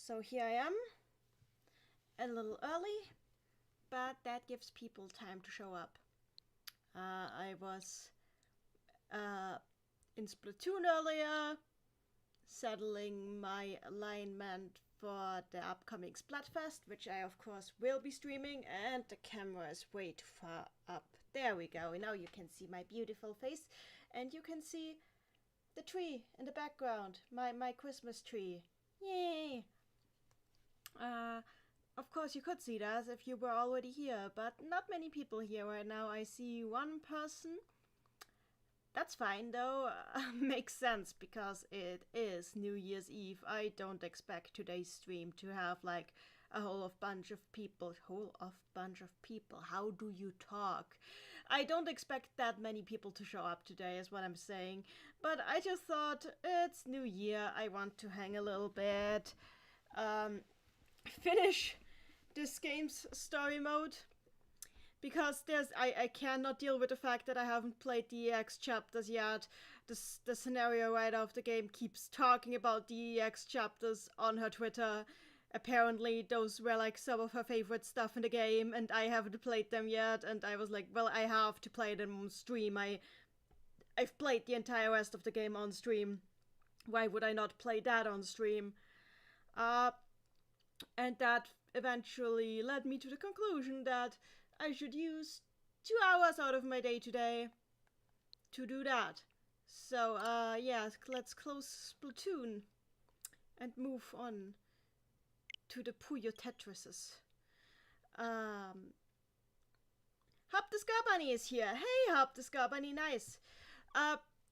So here I am, a little early, but that gives people time to show up. I was in Splatoon earlier, settling my alignment for the upcoming Splatfest, which I of course will be streaming, and the camera is way too far up. There we go. Now you can see my beautiful face, and you can see the tree in the background, my Christmas tree. Yay! Of course you could see that if you were already here, but not many people here right now. I see one person. That's fine though, makes sense because it is New Year's Eve. I don't expect today's stream to have like a whole bunch of people. How do you talk? I don't expect that many people to show up today is what I'm saying. But I just thought it's New Year. I want to hang a little bit. Finish this game's story mode. Because I cannot deal with the fact that I haven't played the EX chapters yet. The scenario writer of the game keeps talking about the EX chapters on her Twitter. Apparently those were like some of her favorite stuff in the game, and I haven't played them yet, and I was like, well, I have to play them on stream. I've played the entire rest of the game on stream. Why would I not play that on stream? And that eventually led me to the conclusion that I should use 2 hours out of my day today to do that. So, yeah, let's close Splatoon and move on to the Puyo Tetrises. Hop the Scar Bunny is here. Hey, Hop the Scar Bunny, nice.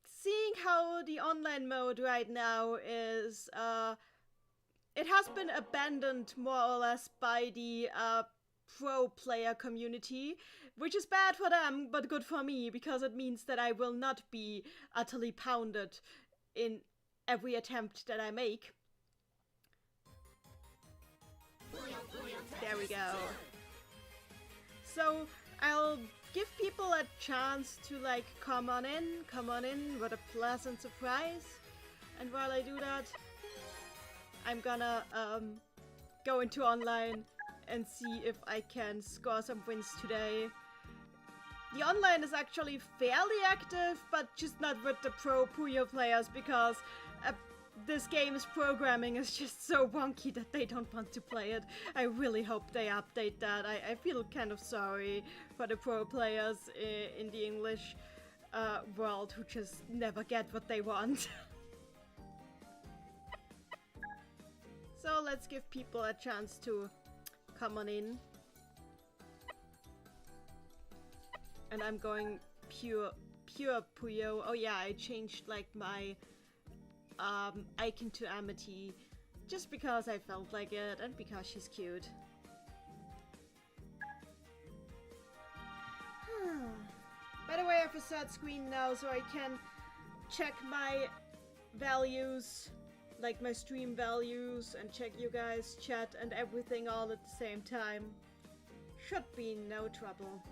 Seeing how the online mode right now is, it has been abandoned more or less by the, pro player community, which is bad for them, but good for me, because it means that I will not be utterly pounded in every attempt that I make. There we go. So, I'll give people a chance to, like, come on in, what a pleasant surprise. And while I do that, I'm gonna, go into online and see if I can score some wins today. The online is actually fairly active, but just not with the pro Puyo players, because this game's programming is just so wonky that they don't want to play it. I really hope they update that. I feel kind of sorry for the pro players in the English world who just never get what they want. So let's give people a chance to come on in. And I'm going pure Puyo. Oh yeah, I changed like my icon to Amity just because I felt like it and because she's cute. By the way, I have a third screen now so I can check my values, like my stream values, and check you guys' chat and everything all at the same time. Should be no trouble.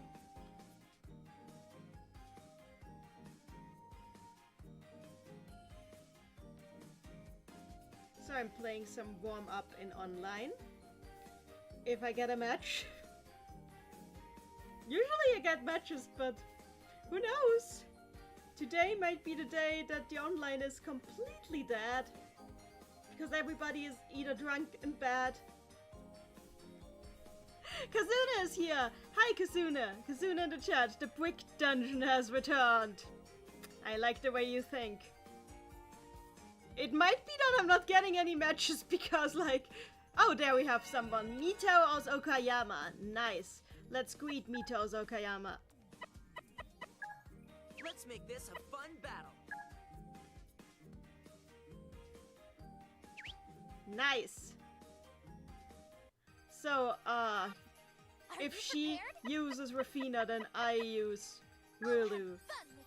So I'm playing some warm-up in online. If I get a match. Usually I get matches, but who knows? Today might be the day that the online is completely dead. Because everybody is either drunk and bad. Kazuna is here! Hi Kazuna! Kazuna in the chat. The brick dungeon has returned. I like the way you think. It might be that I'm not getting any matches because like... Oh, there we have someone. Mito aus Okayama. Nice. Let's greet Mito aus Okayama. Let's make this a fun battle. Nice. So, if she uses Rafina, then I use Rulu.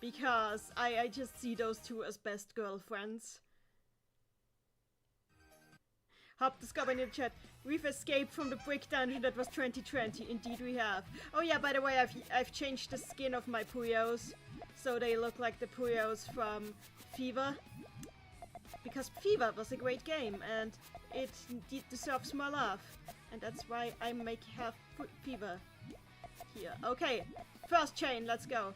Because I just see those two as best girlfriends. Hop the Scub in the chat. We've escaped from the brick dungeon that was 2020. Indeed we have. Oh yeah, by the way, I've changed the skin of my Puyos. So they look like the Puyos from Fever. Because Fever was a great game, and it deserves more love. And that's why I have fever here. Okay, first chain, let's go.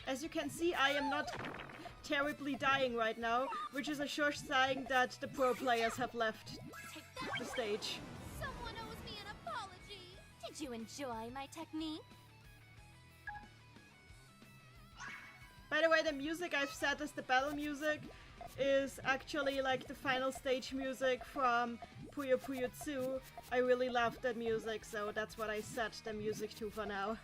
As you can see, I am not terribly dying right now, which is a sure sign that the pro players have left the stage. Someone owes me an apology. Did you enjoy my technique? By the way, the music I've set as the battle music is actually like the final stage music from Puyo Puyo 2. I really love that music, so that's what I set the music to for now.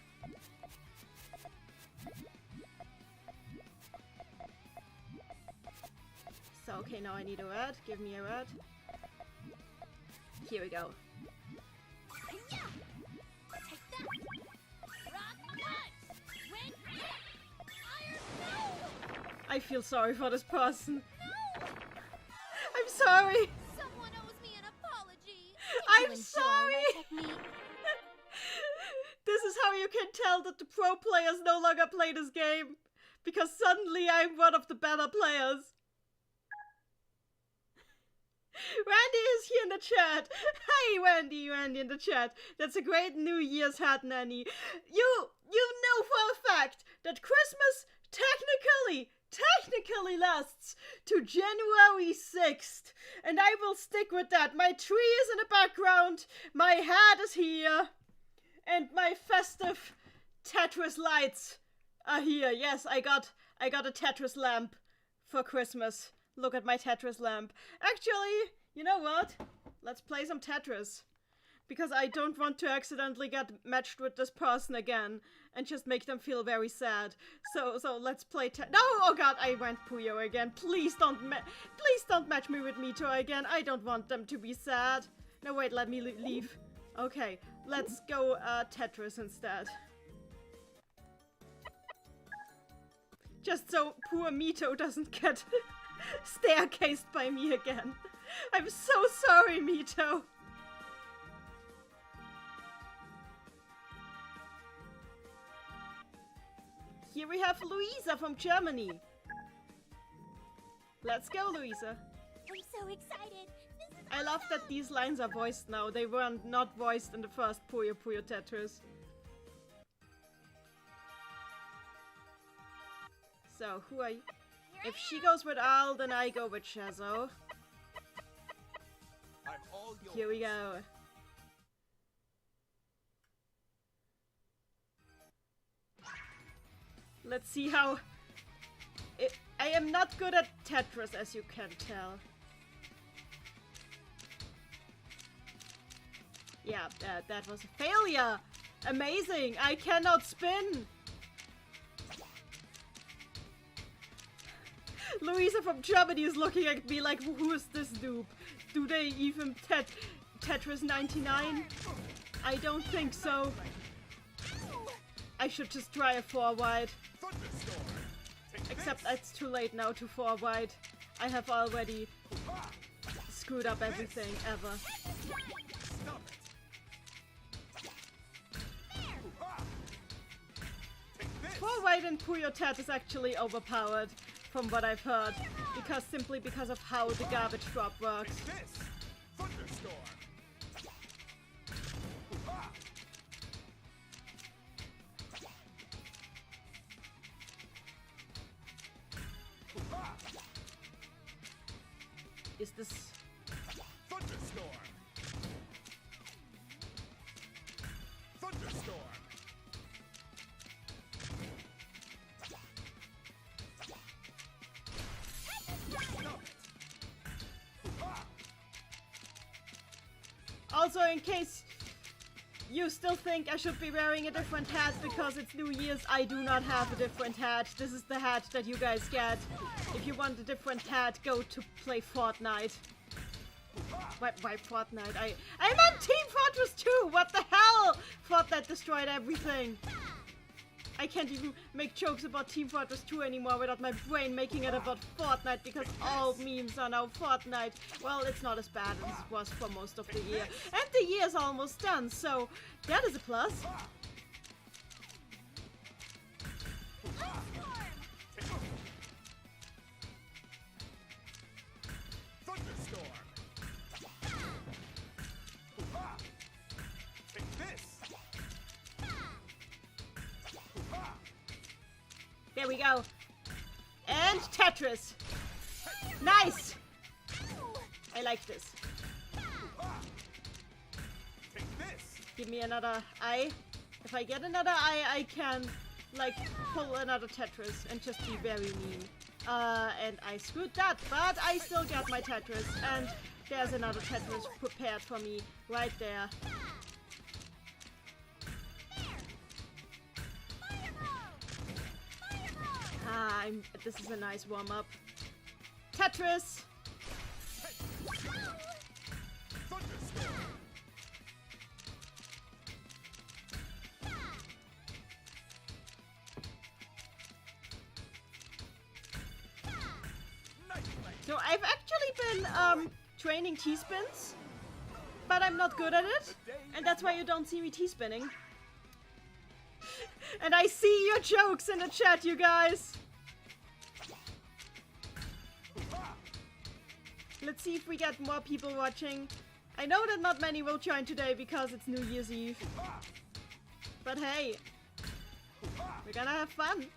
So, okay, now I need a red. Give me a red. Here we go. I feel sorry for this person. No! I'm sorry. Someone owes me an apology. I'm sorry. This is how you can tell that the pro players no longer play this game. Because suddenly I'm one of the better players. Randy is here in the chat. Hey, Randy in the chat. That's a great New Year's hat, Neni. You know for a fact that Christmas technically lasts to January 6th. And I will stick with that. My tree is in the background. My hat is here. And my festive Tetris lights are here. Yes, I got a Tetris lamp for Christmas. Look at my Tetris lamp. Actually, you know what? Let's play some Tetris. Because I don't want to accidentally get matched with this person again and just make them feel very sad. So let's play No, oh god, I went Puyo again. Please don't match me with Mito again. I don't want them to be sad. No, wait, let me leave. Okay, let's go Tetris instead. Just so poor Mito doesn't get staircased by me again. I'm so sorry, Mito. Here we have Luisa from Germany. Let's go, Luisa. I'm so excited. I love that these lines are voiced now. They were not voiced in the first Puyo Puyo Tetris. So, who are you? If she goes with Al, then I go with Shazo. Here we go. Let's see how... I am not good at Tetris, as you can tell. Yeah, that was a failure! Amazing! I cannot spin! Luisa from Germany is looking at me like, who is this noob? Do they even Tetris 99? I don't think so. I should just try a 4-wide. Except it's too late now to 4-wide. I have already screwed up everything ever. 4-wide in Puyo Tet is actually overpowered, from what I've heard, simply because of how the garbage drop works. Is this... Thunderstorm! Thunderstorm! Also, in case you still think I should be wearing a different hat because it's New Year's, I do not have a different hat. This is the hat that you guys get. If you want a different hat, go to play Fortnite. Why Fortnite? I'm on Team Fortress 2! What the hell? Fortnite destroyed everything. I can't even make jokes about Team Fortress 2 anymore without my brain making it about Fortnite because all memes are now Fortnite. Well, it's not as bad as it was for most of the year. And the year's almost done, so that is a plus. There we go. And Tetris. Nice. I like this. Take this. Give me another eye. If I get another eye, I can, like, pull another Tetris and just be very mean. And I screwed that, but I still got my Tetris, and there's another Tetris prepared for me right there. This is a nice warm-up. Tetris! Thunderstorm. So I've actually been training T-spins, but I'm not good at it, and that's why you don't see me T-spinning. And I see your jokes in the chat, you guys! Let's see if we get more people watching. I know that not many will join today because it's New Year's Eve. But hey, we're gonna have fun.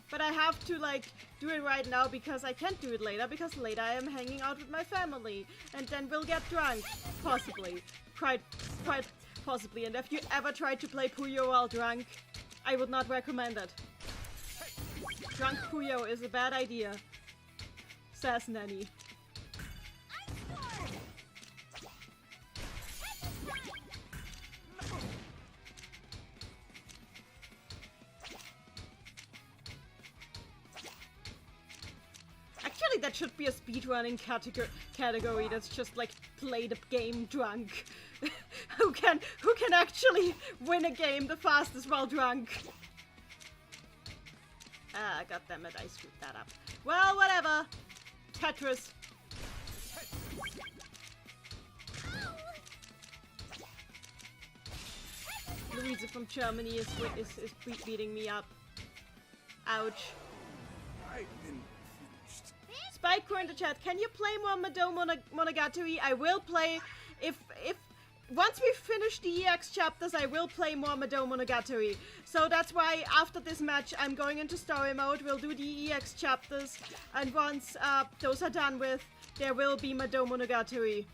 But I have to, like, do it right now because I can't do it later, because later I am hanging out with my family. And then we'll get drunk. Possibly. Quite possibly. And if you ever tried to play Puyo while drunk, I would not recommend it. Drunk Puyo is a bad idea, says Neni. Actually, that should be a speedrunning category that's just like play the game drunk. who can actually win a game the fastest while drunk? Ah, goddammit, I screwed that up. Well, whatever. Tetris. Louisa from Germany is beating me up. Ouch. I've been finished. Spike in the chat, can you play more Mado Monogatari? I will play if once we finish the EX chapters, I will play more Mado Monogatari. So that's why after this match, I'm going into story mode. We'll do the EX chapters, and once those are done with, there will be Mado Monogatari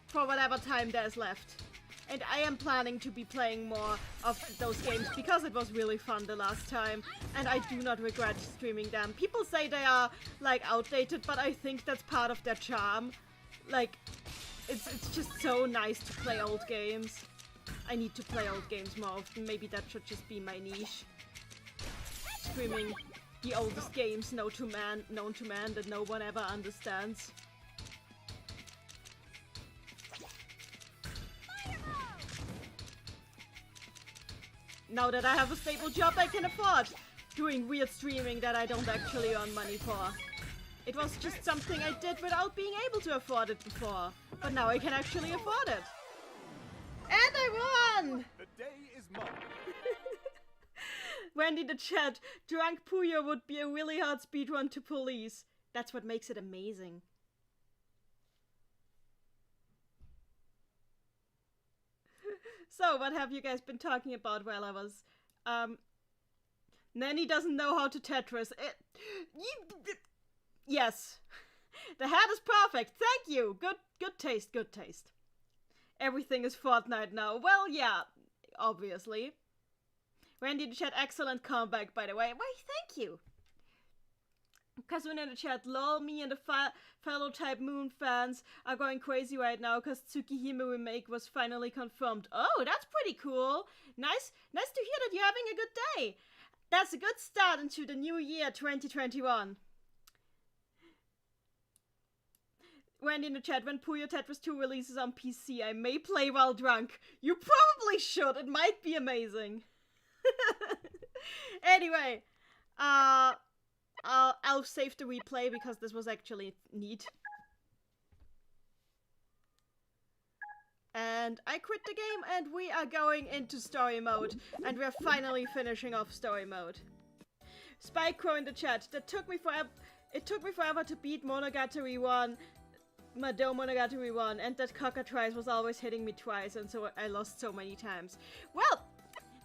for whatever time there's left. And I am planning to be playing more of those games because it was really fun the last time, and I do not regret streaming them. People say they are, like, outdated, but I think that's part of their charm. Like, it's just so nice to play old games. I need to play old games more often. Maybe that should just be my niche. Streaming the oldest games known to man that no one ever understands. Now that I have a stable job, I can afford doing weird streaming that I don't actually earn money for. It was just something I did without being able to afford it before. But now I can actually afford it. And I won! The day is mine. Wendy the chat, Drunk Puyo would be a really hard speedrun to police. That's what makes it amazing. So, what have you guys been talking about while I was, Neni doesn't know how to Tetris. Yes. The hat is perfect. Thank you. Good taste, good taste. Everything is Fortnite now. Well, yeah, obviously. Randy in the chat, excellent comeback, by the way. Why, thank you. Kazuna in the chat, lol, me and the fellow Type Moon fans are going crazy right now because Tsukihime remake was finally confirmed. Oh, that's pretty cool. Nice to hear that you're having a good day. That's a good start into the new year, 2021. Wendy in the chat, when Puyo Tetris 2 releases on PC, I may play while drunk. You probably should. It might be amazing. Anyway, I'll save the replay because this was actually neat. And I quit the game and we are going into story mode. And we're finally finishing off story mode. Spike Crow in the chat, it took me forever to beat Monogatari 1. Mado Monogatari won, and that cockatrice was always hitting me twice, and so I lost so many times. Well,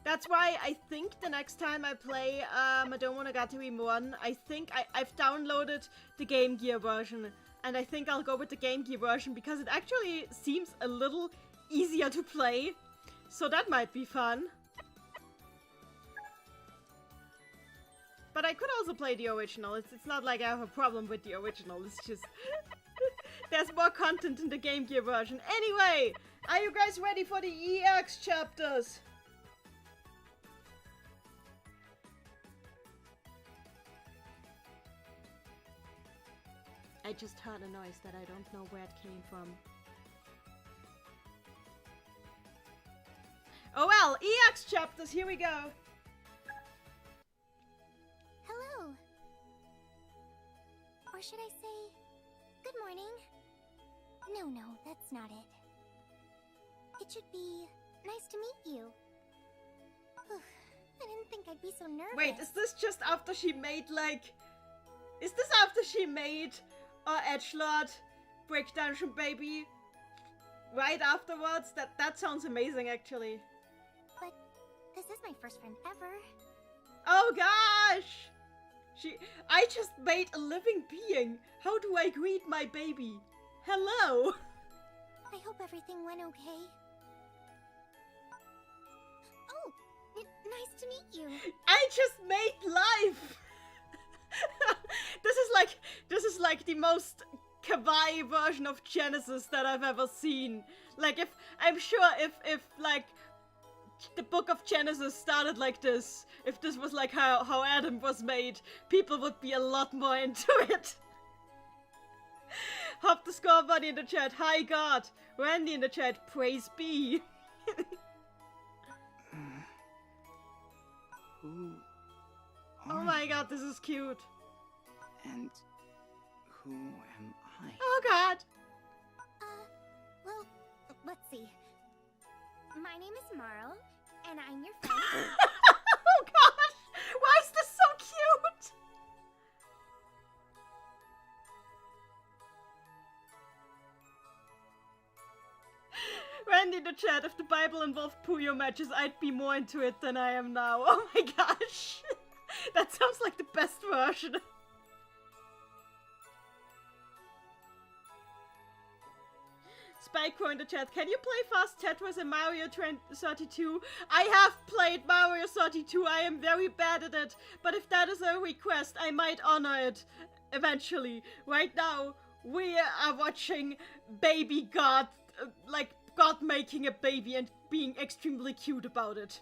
that's why I think the next time I play Mado Monogatari 1, I think I've downloaded the Game Gear version, and I think I'll go with the Game Gear version because it actually seems a little easier to play, so that might be fun. But I could also play the original. It's not like I have a problem with the original. It's just... there's more content in the Game Gear version. Anyway, are you guys ready for the EX chapters? I just heard a noise that I don't know where it came from. Oh well, EX chapters, here we go. Hello. Or should I say, good morning? No, that's not it. It should be nice to meet you. I didn't think I'd be so nervous. Wait, is this just after she made, like... Is this after she made Edgelord Break Dungeon Baby? Right afterwards? That sounds amazing, actually. But this is my first friend ever. Oh gosh! I just made a living being. How do I greet my baby? Hello! I hope everything went okay. Oh, nice to meet you. I just made life! This is like the most kawaii version of Genesis that I've ever seen. Like, I'm sure if like the book of Genesis started like this, if this was like how Adam was made, people would be a lot more into it. Hop the score buddy in the chat, hi God. Randy in the chat, praise be. Who Oh are my you? God, this is cute. And who am I? Oh God. Well, let's see. My name is Marl, and I'm your friend. Oh gosh! Why is this so cute? Randy in the chat, if the Bible involved Puyo matches, I'd be more into it than I am now. Oh my gosh! That sounds like the best version. Spycro in the chat, can you play Fast Tetris and Mario 32? I have played Mario 32, I am very bad at it, but if that is a request, I might honor it eventually. Right now, we are watching Baby God, like God making a baby and being extremely cute about it.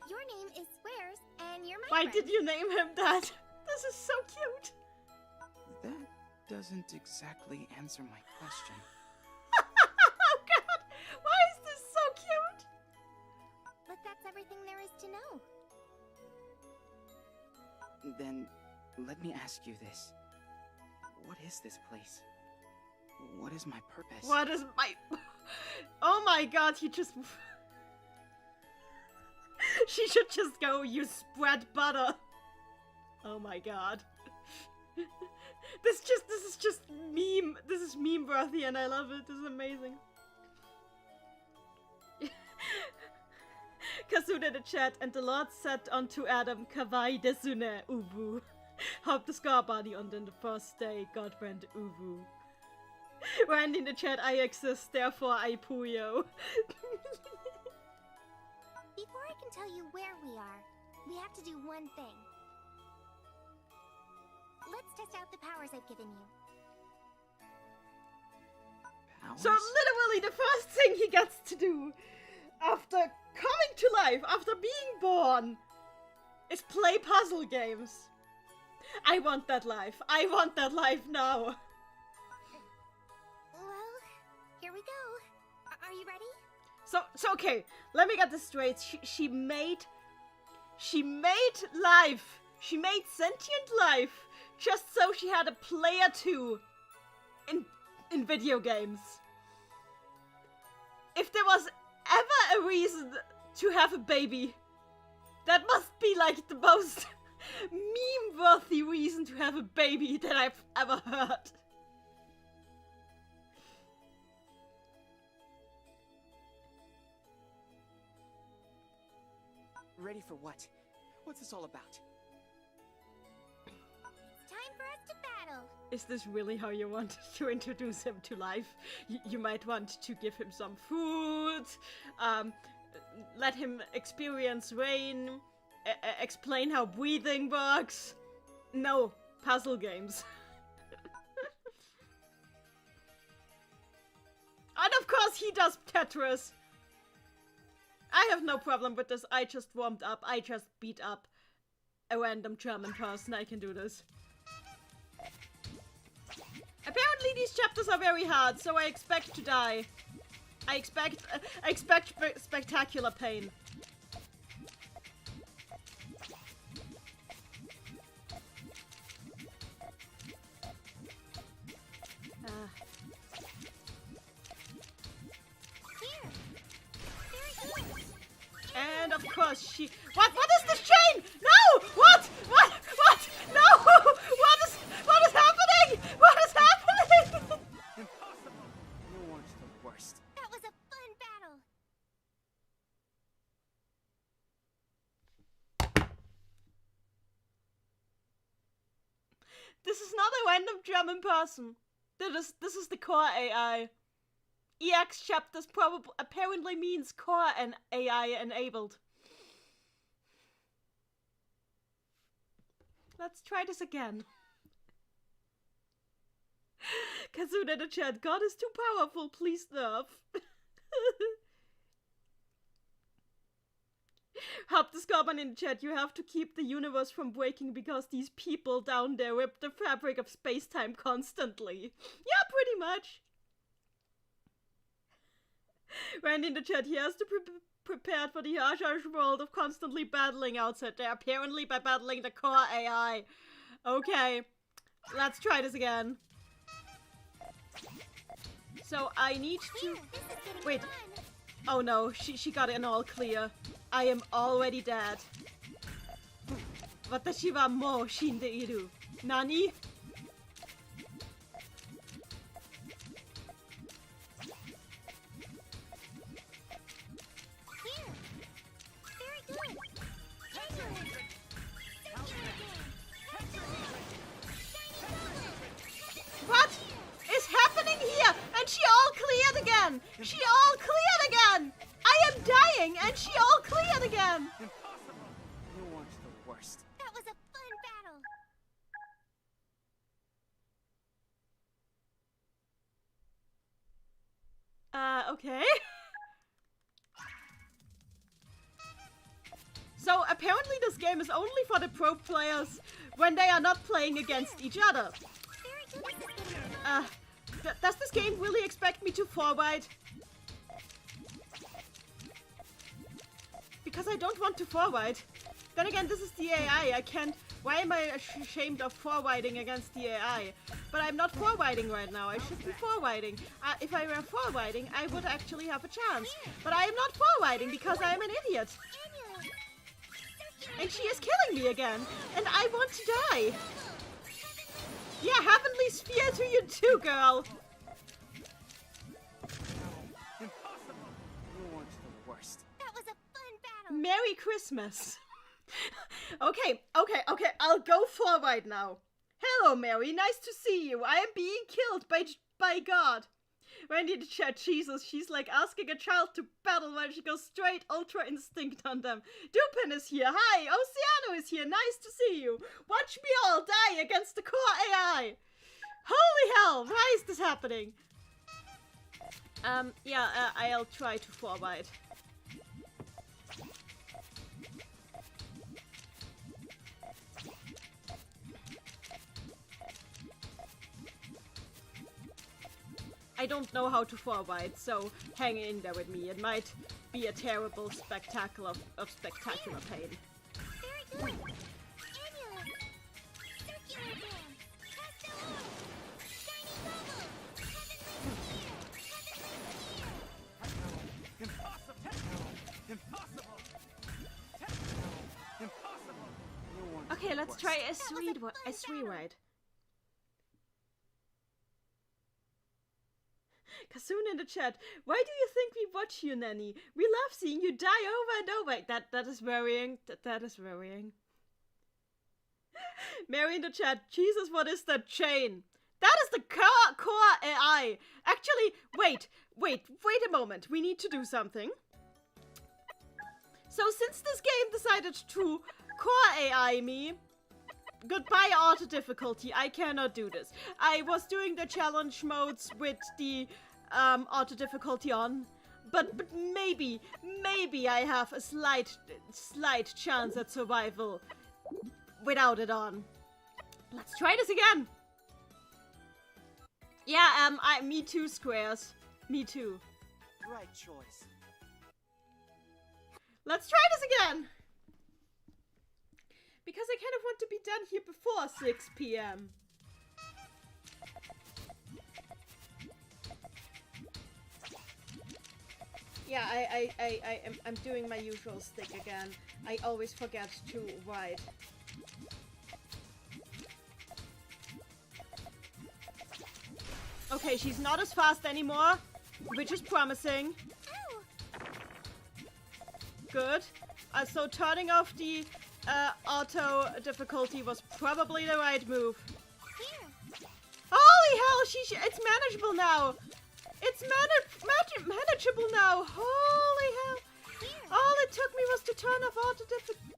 Your name is Squares, and you're my Why friend. did you name him that? This is so cute. That doesn't exactly answer my question. Oh God, why is this so cute? But that's everything there is to know. Then, let me ask you this. What is this place? What is my purpose? What is my... Oh my God, he just... She should just go, you spread butter. Oh my God. This is just meme. This is meme worthy and I love it. This is amazing. Kazuna in the chat, and the Lord said unto Adam, Kawaii desune, ubu. Hope the scar body on the first day, God went ubu. Randy in the chat, I exist, therefore I Puyo. Before I can tell you where we are, we have to do one thing. Let's test out the powers I've given you. Powers? So literally the first thing he gets to do after coming to life, after being born, is play puzzle games. I want that life. I want that life now. Well, here we go. Are you ready? So okay, let me get this straight. She made life. She made sentient life just so she had a player 2 in video games. If there was ever a reason to have a baby, that must be like the most meme-worthy reason to have a baby that I've ever heard. Ready for what? What's this all about? Time for us to battle. Is this really how you want to introduce him to life? You might want to give him some food, let him experience rain, explain how breathing works. No, puzzle games. And of course he does Tetris. I have no problem with this. I just warmed up. I just beat up a random German person. I can do this. Apparently these chapters are very hard, so I expect to die. I expect spectacular pain. And of course she... What is this chain? No! What? No! What is happening? What is happening? Impossible! You weren't the worst. That was a fun battle. This is not a random German person. This is the core AI. EX chapters apparently means core and AI enabled. Let's try this again. Kazuna in the chat, God is too powerful, please nerf. Hub the Scorpion in the chat, you have to keep the universe from breaking because these people down there rip the fabric of space-time constantly. Yeah, pretty much. Randy in the chat, he has to prepared for the harsh world of constantly battling outside there, apparently by battling the core AI. Okay, let's try this again. So I need to... Wait. Oh no, she got it in all clear. I am already dead. Watashi wa mou shindeiru. Nani? What is happening here? And she all cleared again! She all cleared again! I am dying and she all cleared again! Impossible! You weren't the worst. That was a fun battle. Okay. So apparently this game is only for the pro players when they are not playing against each other. Does this game really expect me to forward? Because I don't want to forward. Then again, this is the AI. I can't... Why am I ashamed of forwarding against the AI? But I'm not forwarding right now. I should be forwarding. If I were forwarding, I would actually have a chance. But I am not forwarding because I am an idiot. And she is killing me again. And I want to die. Yeah, Heavenly Sphere to you too, girl. Impossible! You weren't the worst. That was a fun battle. Merry Christmas. Okay, I'll go forward now. Hello, Mary, nice to see you. I am being killed by God. Randy in the chat, Jesus, she's like asking a child to battle while she goes straight Ultra Instinct on them. Dupin is here, hi, Oceano is here, nice to see you. Watch me all die against the core AI. Holy hell, why is this happening? I'll try to forward. I don't know how to forward, so hang in there with me. It might be a terrible spectacle of spectacular pain. Very good. Amulet. Circular dance. Castello. Shiny bubble. Heavenly sphere. Impossible! Impossible! Impossible! You weren't Okay, the let's worst. try a was a fun three battle. ride. Kasun in the chat, why do you think we watch you, Neni? We love seeing you die over and over. That is worrying. That is worrying. Mary in the chat, Jesus, what is that chain? That is the core AI. Actually, wait a moment. We need to do something. So since this game decided to core AI me, goodbye auto difficulty. I cannot do this. I was doing the challenge modes with the auto difficulty on, but maybe I have a slight chance at survival without it on. Let's try this again. Yeah, me too, Squares. Me too. Right choice. Let's try this again. Because I kind of want to be done here before 6 p.m. Yeah, I'm doing my usual stick again. I always forget to ride. Okay, she's not as fast anymore, which is promising. Good. So turning off the auto difficulty was probably the right move. Holy hell, it's manageable now. It's manageable now. Holy hell. All it took me was to turn off auto difficulty.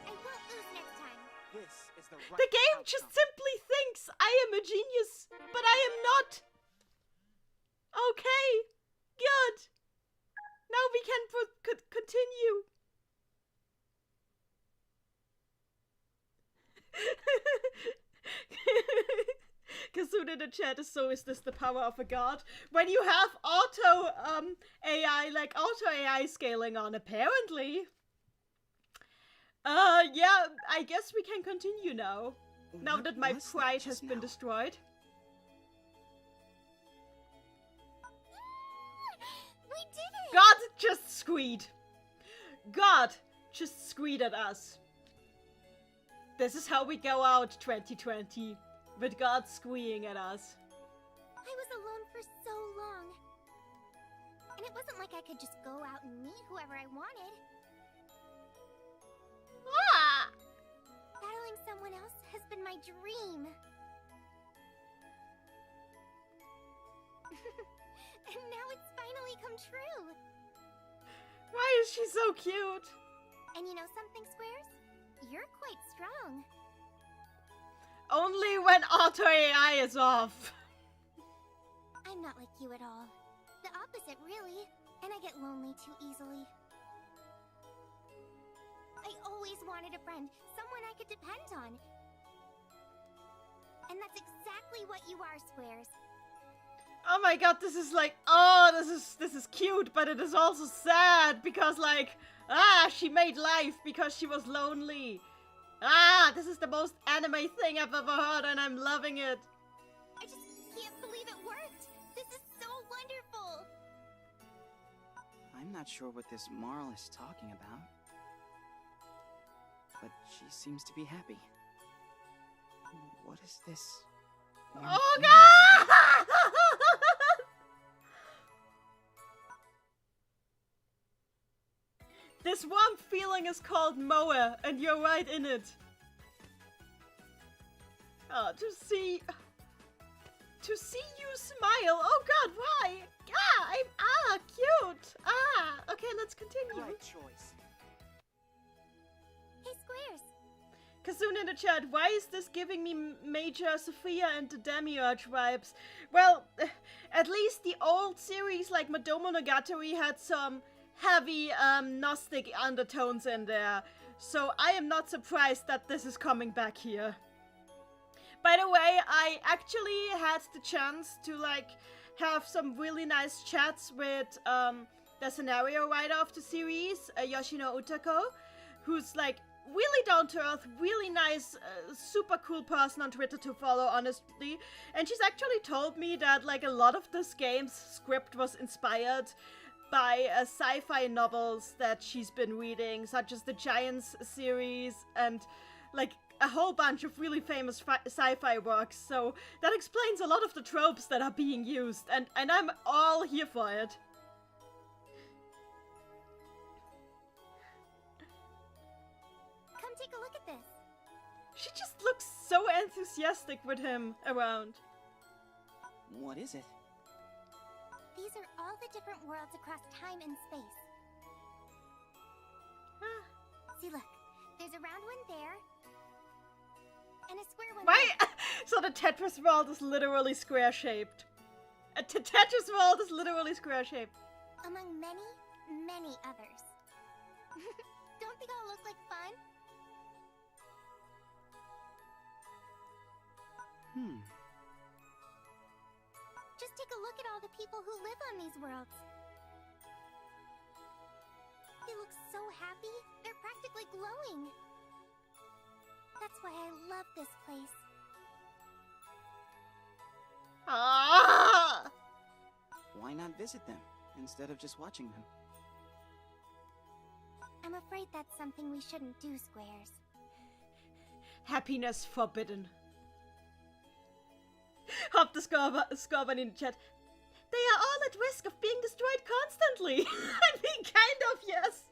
I won't lose next time. This is the right The game outcome. just simply thinks I am a genius, but I am not. Okay, good. Now we can continue. Kasun in the chat is so, is this the power of a god? When you have auto AI, like auto AI scaling on, apparently. Yeah, I guess we can continue now. Now that my pride has been destroyed. We did it! God just squeed. God just squeed at us. This is how we go out 2020. With God squeeing at us. I was alone for so long. And it wasn't like I could just go out and meet whoever I wanted. Ah! Battling someone else has been my dream. And now it's finally come true. Why is she so cute? And you know something, Squares? You're quite strong. Only when auto AI is off. I'm not like you at all. The opposite, really. And I get lonely too easily. I always wanted a friend, someone I could depend on. And that's exactly what you are, Squares. Oh my god, this is like, oh, this is cute, but it is also sad because like, she made life because she was lonely. This is the most anime thing I've ever heard and I'm loving it. I just can't believe it worked. This is so wonderful. I'm not sure what this Marl is talking about. But she seems to be happy. What is this? Oh god! This warm feeling is called Moe, and you're right in it. Oh, to see you smile. Oh god, why? I'm cute. Okay, let's continue. Right choice. Hey, Squares. Kasun in the chat, why is this giving me Major Sophia and the Demiurge vibes? Well, at least the old series like Madomo Monogatari had some heavy Gnostic undertones in there. So I am not surprised that this is coming back here. By the way, I actually had the chance to like have some really nice chats with the scenario writer of the series, Yoshino Utako, who's like really down to earth, really nice, super cool person on Twitter to follow, honestly. And she's actually told me that like a lot of this game's script was inspired by sci-fi novels that she's been reading, such as the Giants series and like a whole bunch of really famous sci-fi works, so that explains a lot of the tropes that are being used, and I'm all here for it. Come take a look at this. She just looks so enthusiastic with him around. What is it? These are all the different worlds across time and space. See, look. There's a round one there. And a square one Why? there. So the Tetris world is literally square-shaped. A Tetris world is literally square-shaped. Among many, many others. Don't they all look like fun? Just take a look at all the people who live on these worlds. They look so happy, they're practically glowing. That's why I love this place. Ah! Why not visit them instead of just watching them? I'm afraid that's something we shouldn't do, Squares. Happiness forbidden. Hop the Scorban in the chat. They are all at risk of being destroyed constantly. I mean, kind of, yes.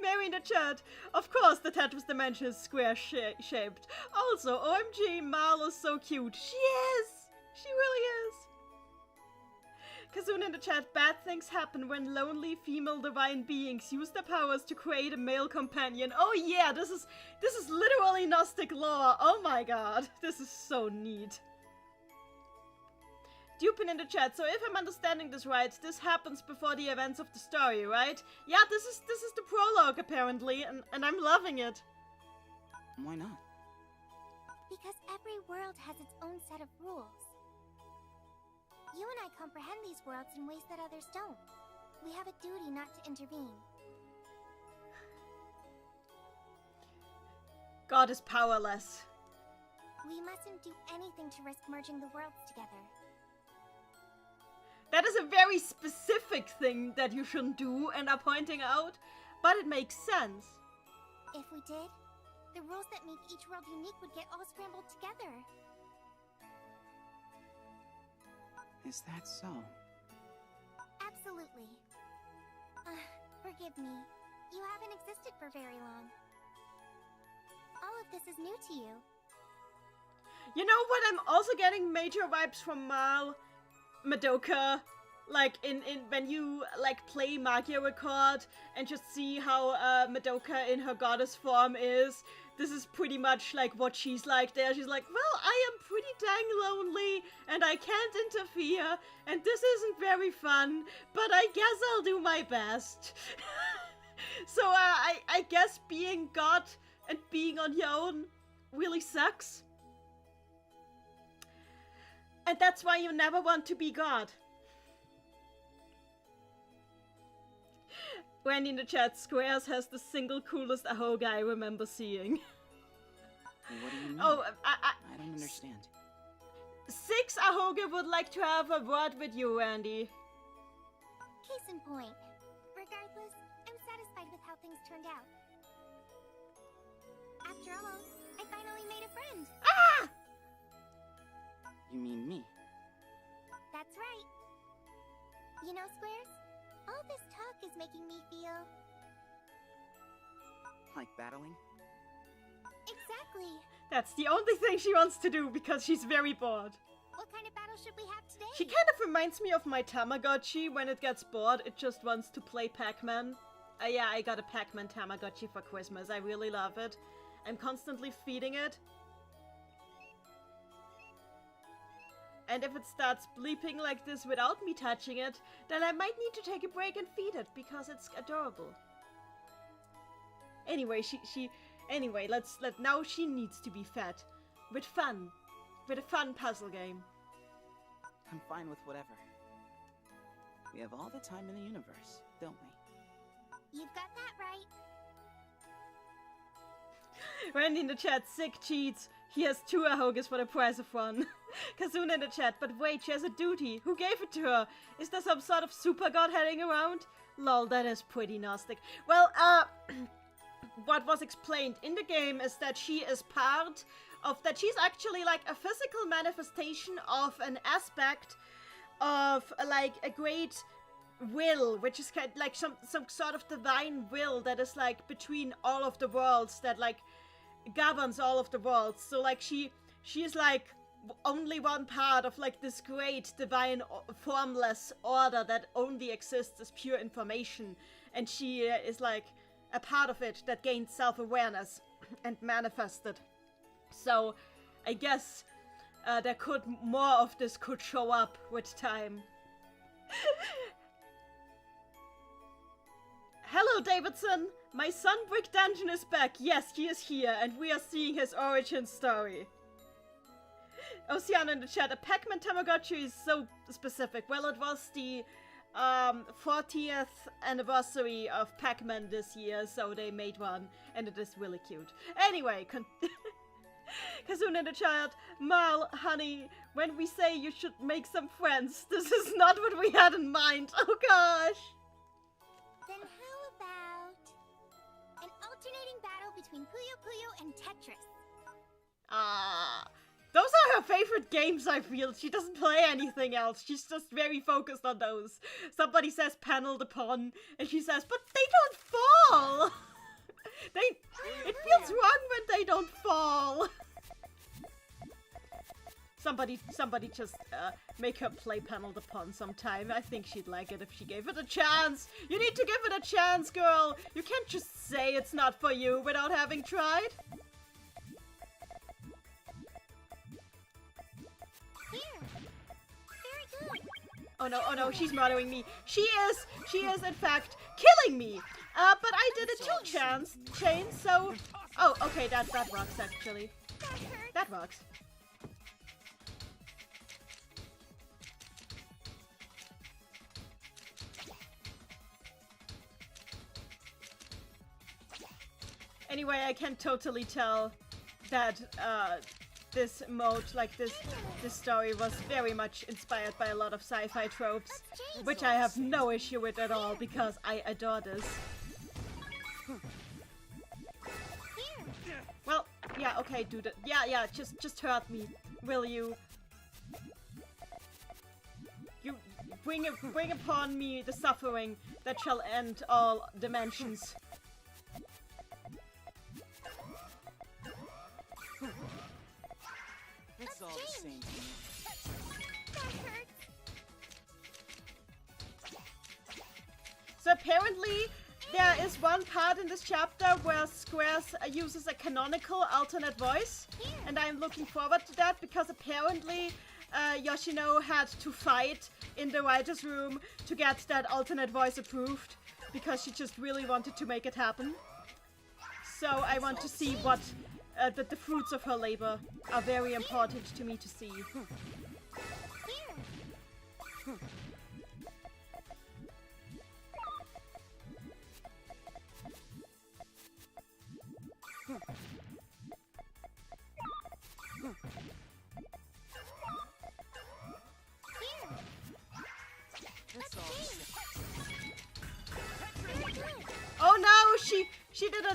Mary in the chat. Of course, the Tetris dimension is square-shaped. Also, OMG, Marl is so cute. She is. She really is. Kazuna in the chat. Bad things happen when lonely female divine beings use their powers to create a male companion. Oh yeah, this is literally Gnostic lore. Oh my god, this is so neat. Dupin in the chat. So if I'm understanding this right, this happens before the events of the story, right? Yeah, this is the prologue apparently, and I'm loving it. Why not? Because every world has its own set of rules. You and I comprehend these worlds in ways that others don't. We have a duty not to intervene. God is powerless. We mustn't do anything to risk merging the worlds together. That is a very specific thing that you shouldn't do and are pointing out, but it makes sense. If we did, the rules that make each world unique would get all scrambled together. Is that so? Absolutely. Forgive me. You haven't existed for very long. All of this is new to you. You know what? I'm also getting major vibes from Mal, Madoka, like in when you like play Magia Record and just see how Madoka in her goddess form is. This is pretty much like what she's like there. She's like, well, I am pretty dang lonely and I can't interfere and this isn't very fun, but I guess I'll do my best. So I guess being God and being on your own really sucks. And that's why you never want to be God. Wendy in the chat, Squares has the single coolest Ahoga I remember seeing. What do you mean? Oh, I don't understand. 6 Ahoga would like to have a word with you, Randy. Case in point. Regardless, I'm satisfied with how things turned out. After all, I finally made a friend. Ah! You mean me? That's right. You know, Squares, all this talk is making me feel... Like battling? Exactly. That's the only thing she wants to do because she's very bored. What kind of battle should we have today? She kind of reminds me of my Tamagotchi. When it gets bored, it just wants to play Pac-Man. Yeah, I got a Pac-Man Tamagotchi for Christmas. I really love it. I'm constantly feeding it. And if it starts bleeping like this without me touching it, then I might need to take a break and feed it, because it's adorable. Anyway, now she needs to be fed. With fun. With a fun puzzle game. I'm fine with whatever. We have all the time in the universe, don't we? You've got that right. Randy in the chat, sick cheats. He has 2 Ahogas for the price of 1. Kazuna in the chat, but wait, she has a duty. Who gave it to her? Is there some sort of super god heading around? Lol, that is pretty Gnostic. Well, what was explained in the game is that she is part of that. She's actually like a physical manifestation of an aspect of like a great will, which is kind of like some sort of divine will that is like between all of the worlds, that like governs all of the worlds. So like she is like only one part of like this great divine formless order that only exists as pure information, and she is like a part of it that gained self-awareness and manifested. So I guess more of this could show up with time. Hello, Davidson! My son Brick Dungeon is back. Yes, he is here, and we are seeing his origin story. Oceana in the chat, a Pac-Man Tamagotchi is so specific. Well, it was the 40th anniversary of Pac-Man this year, so they made one, and it is really cute. Anyway, Kazuna in the chat, Marl, honey, when we say you should make some friends, this is not what we had in mind. Oh gosh! Then how about an alternating battle between Puyo Puyo and Tetris? Those are her favorite games, I feel. She doesn't play anything else. She's just very focused on those. Somebody says panel the pawn, and she says, but they don't fall! It feels wrong when they don't fall! Somebody just make her play panel the pawn sometime. I think she'd like it if she gave it a chance. You need to give it a chance, girl. You can't just say it's not for you without having tried. Here. Very good. Oh no, she's murdering me. She is in fact killing me. But I did a chain, so... Oh, okay, that works actually. That works. Anyway, I can totally tell that this mode, like this story was very much inspired by a lot of sci-fi tropes, which I have no issue with at all because I adore this. Well, yeah, okay, dude. Yeah, just hurt me, will you? You bring upon me the suffering that shall end all dimensions. It's all the same to me. That hurts. So apparently there is one part in this chapter where Squares uses a canonical alternate voice, and I'm looking forward to that because apparently Yoshino had to fight in the writer's room to get that alternate voice approved because she just really wanted to make it happen. So I want to see what that the fruits of her labor are very important to me to see. Oh no, she did a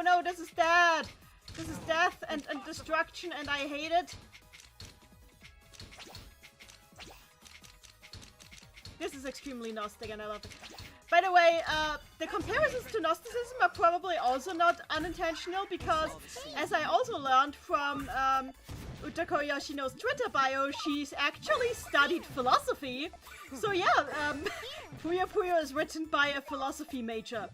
no, this is death. This is death and destruction, and I hate it. This is extremely Gnostic and I love it. By the way, the comparisons to Gnosticism are probably also not unintentional because, as I also learned from Utako Yoshino's Twitter bio, she's actually studied philosophy. So yeah, Puyo Puyo is written by a philosophy major.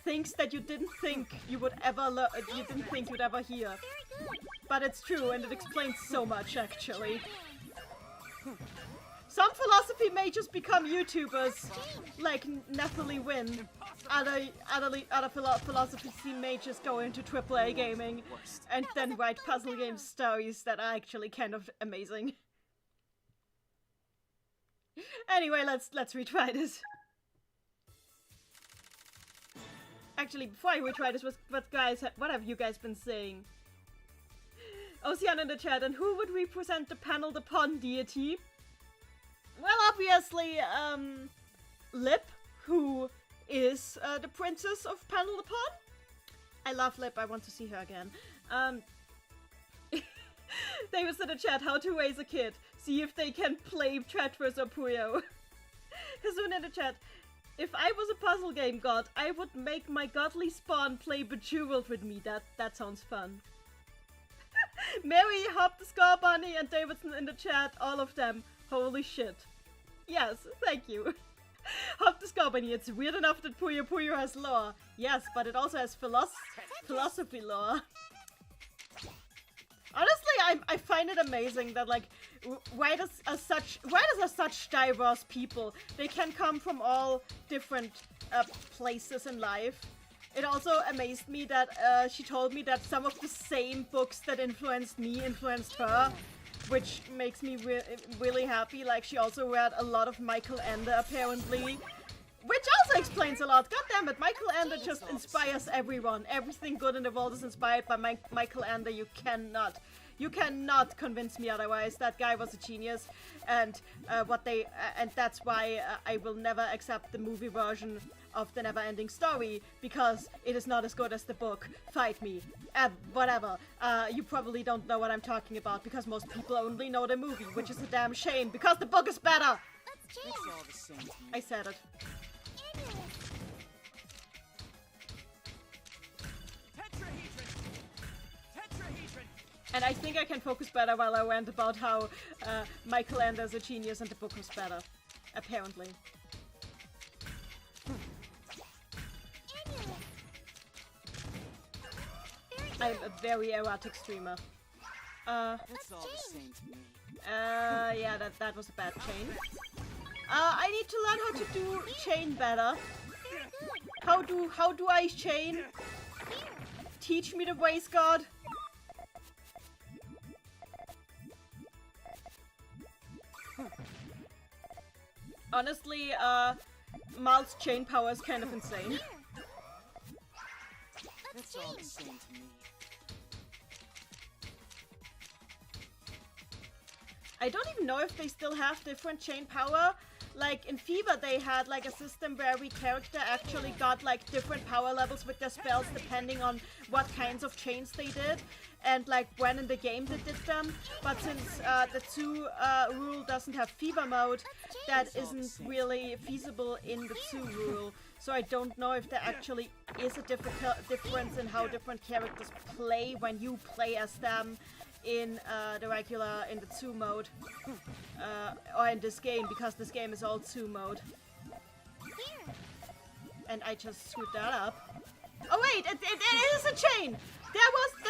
Things that you didn't think you would ever you didn't think you'd ever hear. But it's true, and it explains so much, actually. Some philosophy majors become YouTubers, like Nathalie Wynn. Other philosophy majors go into AAA gaming, and then write puzzle game stories that are actually kind of amazing. Anyway, let's retry this. Actually, before I retry this, what have you guys been saying? Ocean in the chat, and who would represent the panel the pond deity? Well, obviously, Lip, who is the princess of Panel Upon. I love Lip. I want to see her again. They was in the chat, how to raise a kid. See if they can play Tetris or Puyo. Kazun in the chat, if I was a puzzle game god, I would make my godly spawn play Bejeweled with me. That sounds fun. Mary, Hop the Scar Bunny, and Davidson in the chat, all of them. Holy shit. Yes, thank you. Hop the Scar Bunny, it's weird enough that Puyo Puyo has lore. Yes, but it also has philosophy lore. Honestly, I find it amazing that, like, why does such diverse people? They can come from all different places in life. It also amazed me that she told me that some of the same books that influenced me influenced her, which makes me really happy. Like, she also read a lot of Michael Ende, apparently. Which also explains a lot. God damn it, Michael Ende just inspires everyone. Everything good in the world is inspired by Michael Ende. You cannot convince me otherwise. That guy was a genius, and and that's why I will never accept the movie version of the Neverending Story, because it is not as good as the book. Fight me. Whatever. You probably don't know what I'm talking about, because most people only know the movie, which is a damn shame, because the book is better! I said it. And I think I can focus better while I rant about how Michael Ende is a genius and the book was better. Apparently. I'm a very erratic streamer. It's all the same to me. Yeah, that was a bad chain. I need to learn how to do chain better. How do I chain? Teach me the ways, God. Honestly, Mal's chain power is kind of insane. It's all the same to me. I don't even know if they still have different chain power. Like, in Fever they had like a system where every character actually got like different power levels with their spells depending on what kinds of chains they did and like when in the game they did them. But since the 2 rule doesn't have Fever mode, that isn't really feasible in the 2 rule. So I don't know if there actually is a difference in how different characters play when you play as them in the 2 mode, or in this game, because this game is all 2 mode. And I just screwed that up. Oh wait, it is a chain! There was the...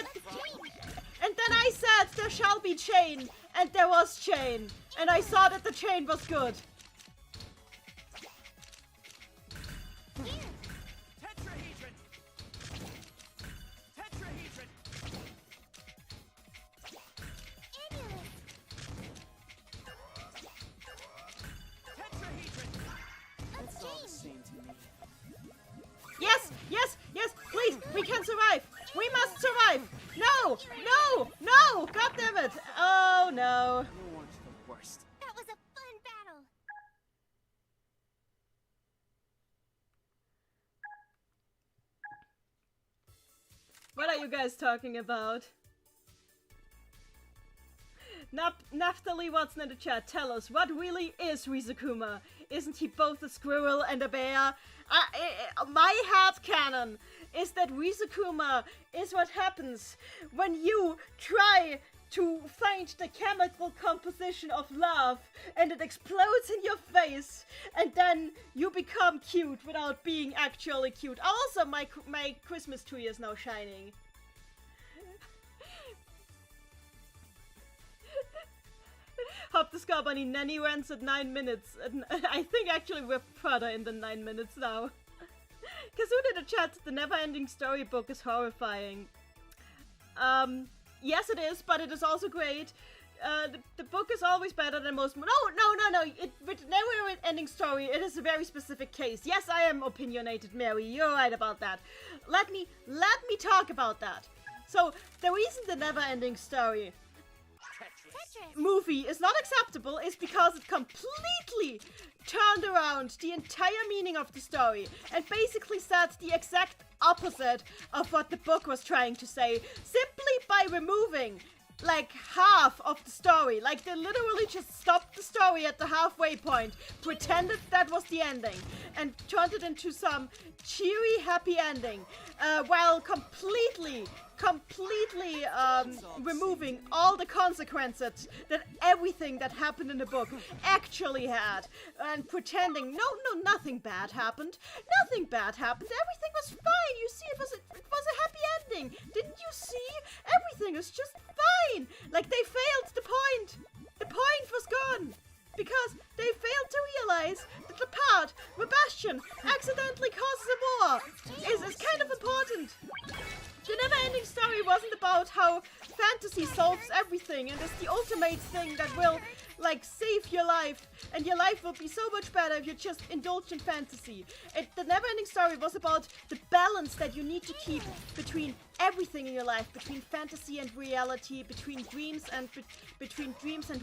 And then I said there shall be chain, and there was chain, and I saw that the chain was good. Yes! Yes! Yes! Please! We can survive! We must survive! No! No! No! God damn it! Oh no! You weren't the worst. That was a fun battle. What are you guys talking about? Naphtali Watson in the chat, tell us, what really is Rizukuma? Isn't he both a squirrel and a bear? My headcanon is that Rizukuma is what happens when you try to find the chemical composition of love and it explodes in your face and then you become cute without being actually cute. Also, my Christmas tree is now shining. Hop the Scar Bunny, Neni runs at 9 minutes. And I think actually we're further in the 9 minutes now. Kazuna in the chat, the Neverending Story book is horrifying. Yes it is, but it is also great. The book is always better than most... No! With Neverending Story, it is a very specific case. Yes, I am opinionated, Mary. You're right about that. Let me talk about that. So, the reason the Neverending Story movie is not acceptable is because it completely turned around the entire meaning of the story and basically said the exact opposite of what the book was trying to say, simply by removing like half of the story. Like they literally just stopped the story at the halfway point, pretended that was the ending, and turned it into some cheery, happy ending, while completely removing all the consequences that everything that happened in the book actually had, and pretending nothing bad happened. Nothing bad happened. Everything was fine. You see, it was a happy ending. Didn't you see? Everything is just fine. Like they failed the point. The point was gone. Because they failed to realize that the part where Bastion accidentally causes a war is kind of important. The Neverending Story wasn't about how fantasy solves everything and is the ultimate thing that will, like, save your life, and your life will be so much better if you just indulge in fantasy. The Neverending Story was about the balance that you need to keep between everything in your life, between fantasy and reality, between dreams and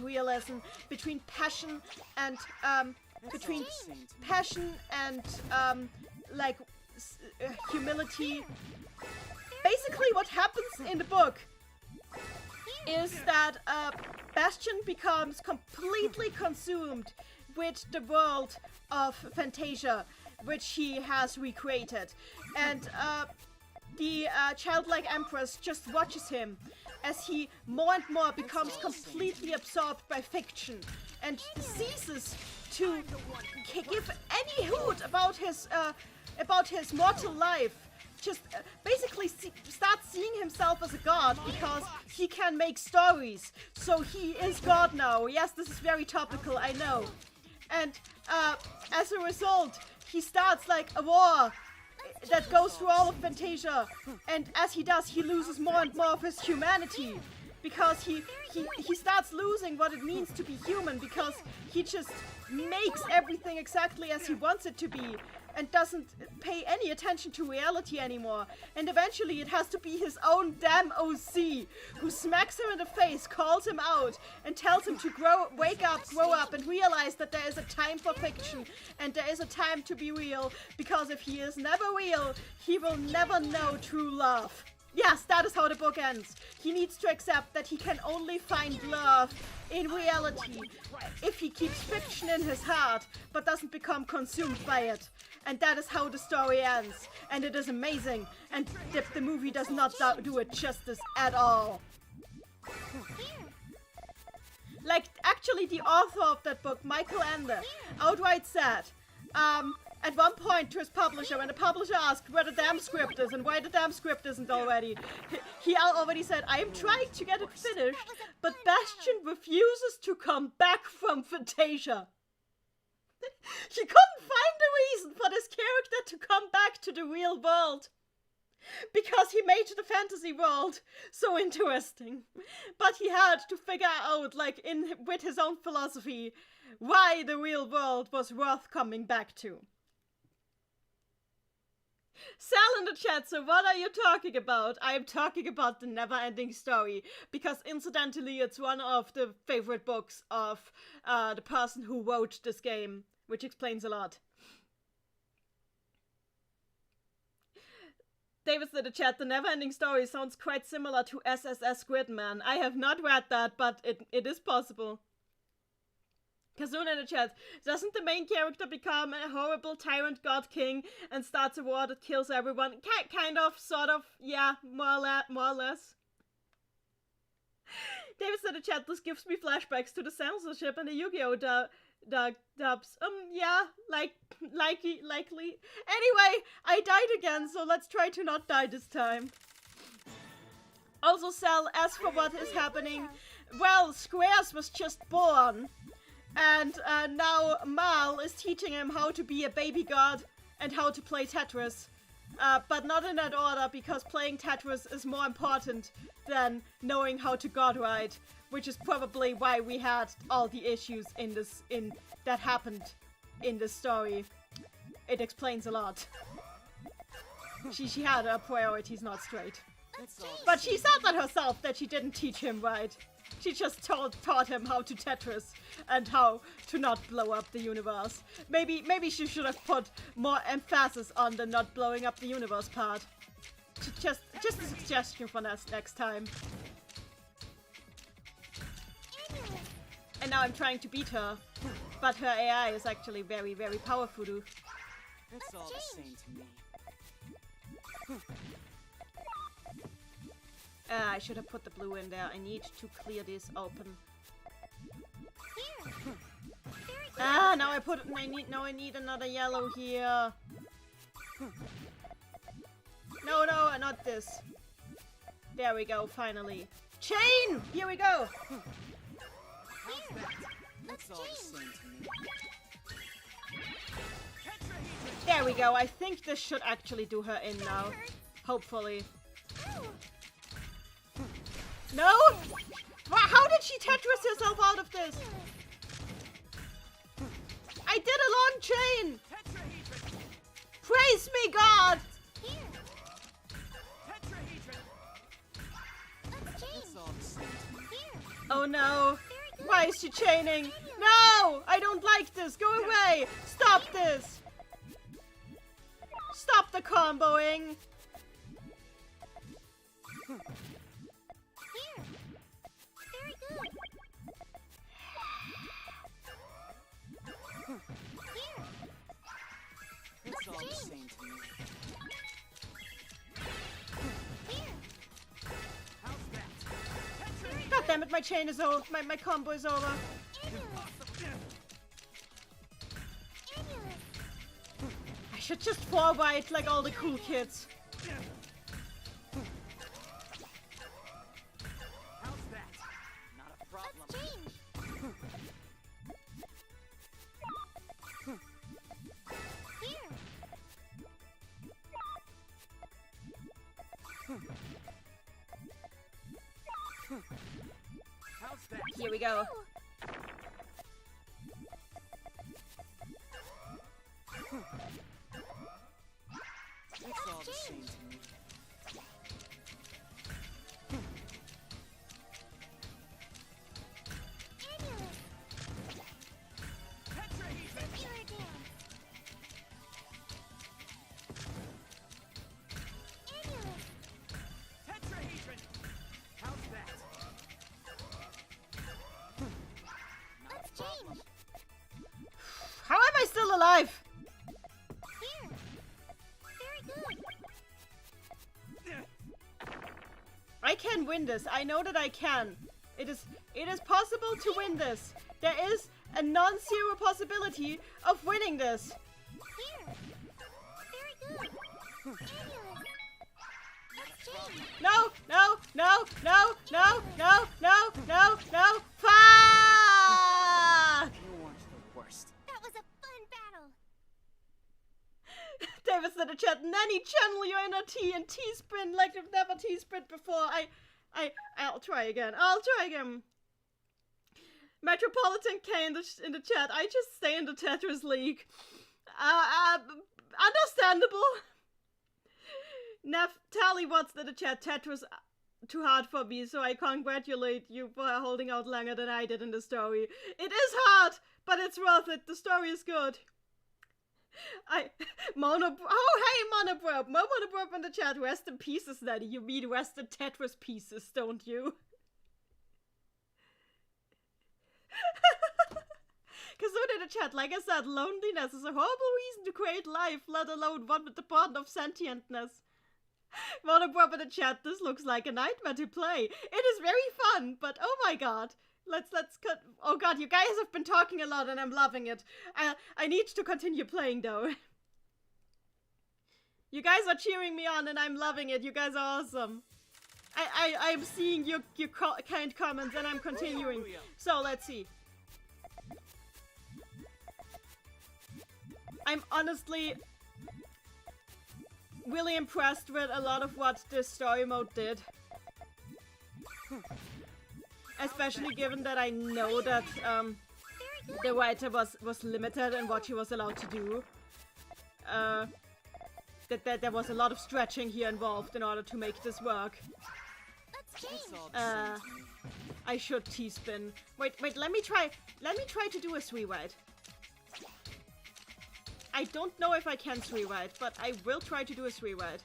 realism, between passion and humility. Basically, what happens in the book is that Bastion becomes completely consumed with the world of Fantasia, which he has recreated. And the childlike Empress just watches him as he more and more becomes completely absorbed by fiction and ceases to give any hoot about his mortal life. Just basically starts seeing himself as a god because he can make stories. So he is god now. Yes, this is very topical, I know. And as a result, he starts like a war that goes through all of Fantasia. And as he does, he loses more and more of his humanity. Because he starts losing what it means to be human, because he just makes everything exactly as he wants it to be and doesn't pay any attention to reality anymore. And eventually it has to be his own damn OC who smacks him in the face, calls him out, and tells him to grow up, and realize that there is a time for fiction and there is a time to be real, because if he is never real, he will never know true love. Yes, that is how the book ends. He needs to accept that he can only find love in reality if he keeps fiction in his heart, but doesn't become consumed by it. And that is how the story ends. And it is amazing. And the movie does not do it justice at all. Like, actually, the author of that book, Michael Ende, outright said, at one point to his publisher, when the publisher asked where the damn script is and why the damn script isn't already, he already said, I am trying to get it finished, but Bastion refuses to come back from Fantasia. He couldn't find a reason for this character to come back to the real world, because he made the fantasy world so interesting. But he had to figure out, like, with his own philosophy, why the real world was worth coming back to. Sal in the chat, so what are you talking about? I am talking about the Neverending Story, because incidentally it's one of the favorite books of the person who wrote this game, which explains a lot. David in the chat, the Neverending Story sounds quite similar to SSS Gridman. I have not read that, but it is possible. Kazuna in the chat, doesn't the main character become a horrible tyrant god king and starts a war that kills everyone? Kind of, sort of, yeah, more or less. David in the chat, this gives me flashbacks to the censorship and the Yu-Gi-Oh! Dubs. Yeah, likely. Anyway, I died again, so let's try to not die this time. Also, Sal, as for what is happening, well, Squares was just born. And now Mal is teaching him how to be a baby god and how to play Tetris. But not in that order, because playing Tetris is more important than knowing how to god ride, which is probably why we had all the issues that happened in this story. It explains a lot. She had her priorities not straight. But she said that herself, that she didn't teach him right. She just taught him how to Tetris and how to not blow up the universe. Maybe she should have put more emphasis on the not blowing up the universe part. Just a suggestion for us next time. And now I'm trying to beat her, but her AI is actually very, very powerful. It's all the same to me. I should have put the blue in there. I need to clear this open. Now I put it. I need another yellow here. No, not this. There we go. Finally, chain. Here we go. It's all the same to me. There we go. I think this should actually do her in now. Hopefully. No? How did she Tetris herself out of this? I did a long chain! Praise me, God! Oh no! Why is she chaining? No! I don't like this! Go away! Stop this! Stop the comboing! It's all the same to me. God damn it, my chain is over. My combo is over. I should just forward like all the cool kids. How's that? Not a problem. How's that? Here we go. It's all the same to me. How's that? Not a problem. How am I still alive? I can win this. I know that I can. It is possible to win this. There is a non-zero possibility of winning this. No, no, no, no, no, no, no, no, no. Fuck! You weren't the worst. That was a fun battle. David said in the chat, Neni, channel your inner T and T-sprint like you've never T-sprint before. I'll try again. Metropolitan K in the chat. I just stay in the Tetris League. Understandable. Tally what's in the chat. Tetris too hard for me, so I congratulate you for holding out longer than I did in the story. It is hard, but it's worth it. The story is good. Monobrob in the chat. Rest in pieces, Daddy. You mean rest in Tetris pieces, don't you? Kazuna in the chat, like I said, loneliness is a horrible reason to create life, let alone one with the burden of sentientness. Monobrob in the chat, this looks like a nightmare to play. It is very fun, but oh my god. Let's cut. Oh god, you guys have been talking a lot and I'm loving it. I need to continue playing though. You guys are cheering me on and I'm loving it. You guys are awesome. I'm seeing your kind comments and I'm continuing. So let's see. I'm honestly really impressed with a lot of what this story mode did. Especially given that I know that the writer was limited in what she was allowed to do. That there was a lot of stretching here involved in order to make this work. I should T-spin. Wait, let me try to do a 3-wide. I don't know if I can 3-wide, but I will try to do a 3-wide.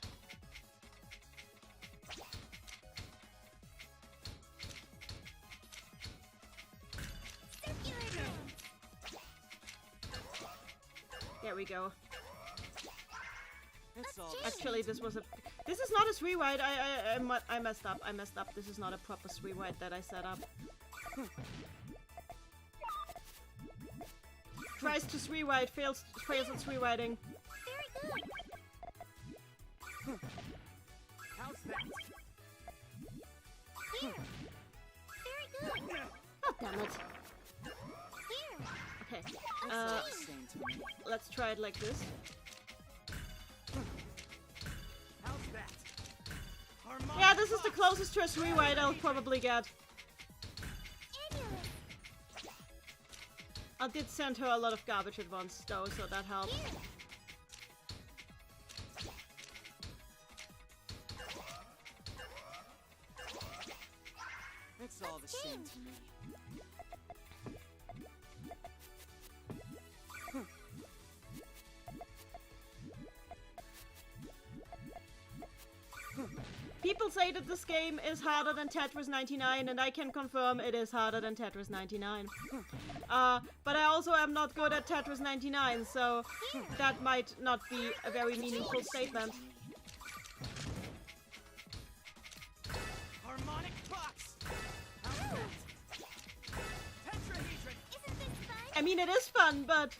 There we go. Actually, this is not a 3-wide. I messed up. This is not a proper 3-wide that I set up. Tries to 3-wide, fails at 3-widing. Very good. How's that? Here. Very good. Oh, damn it. Here. Okay. Same to me. Let's try it like this. How's that? Harmonic Yeah, this is the box. closest to a 3-wide I'll probably get. Amulet. I did send her a lot of garbage at once, though, so that helped. Here. It's all the same to me. People say that this game is harder than Tetris 99, and I can confirm it is harder than Tetris 99. But I also am not good at Tetris 99, so that might not be a very meaningful statement. Harmonic box. How's that? Tetrahedron. Isn't this fun? I mean, it is fun, but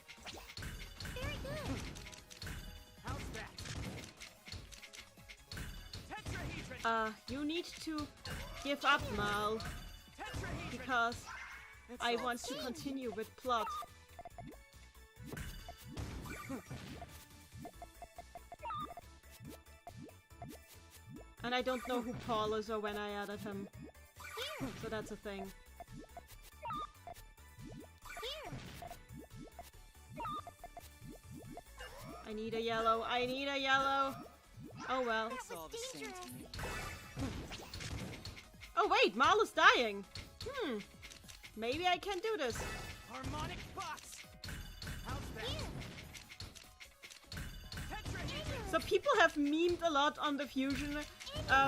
Very good. How's that? Tetrahedron. you need to give up, Mal, Tetrahedron. because It's I all want the to same. continue with plot. And I don't know who Paul is or when I added him. So that's a thing. Here. I need a yellow. I need a yellow. Oh well. It's all the same to me. Oh wait, Mal is dying. Maybe I can do this. Harmonic box. How's that? Here. Tetrahedron. So people have memed a lot on the Fusion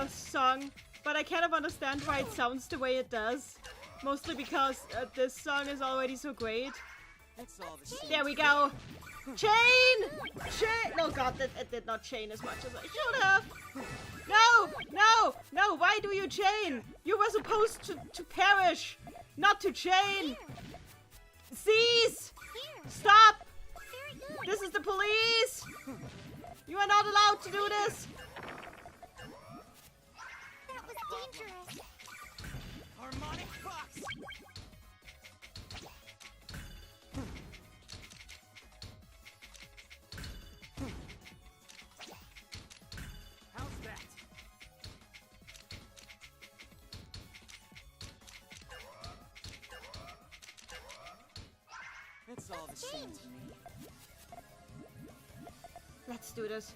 song, but I kind of understand why it sounds the way it does. Mostly because this song is already so great. It's all the same. There we go. Chain! Chain! No, God, it did not chain as much as I should have. No! No! No! Why do you chain? You were supposed to perish, not to chain. Cease! Here. Stop! Very good. This is the police! You are not allowed to do this! That was dangerous. Harmonic box. How's that? It's all the same to me. Let's do this.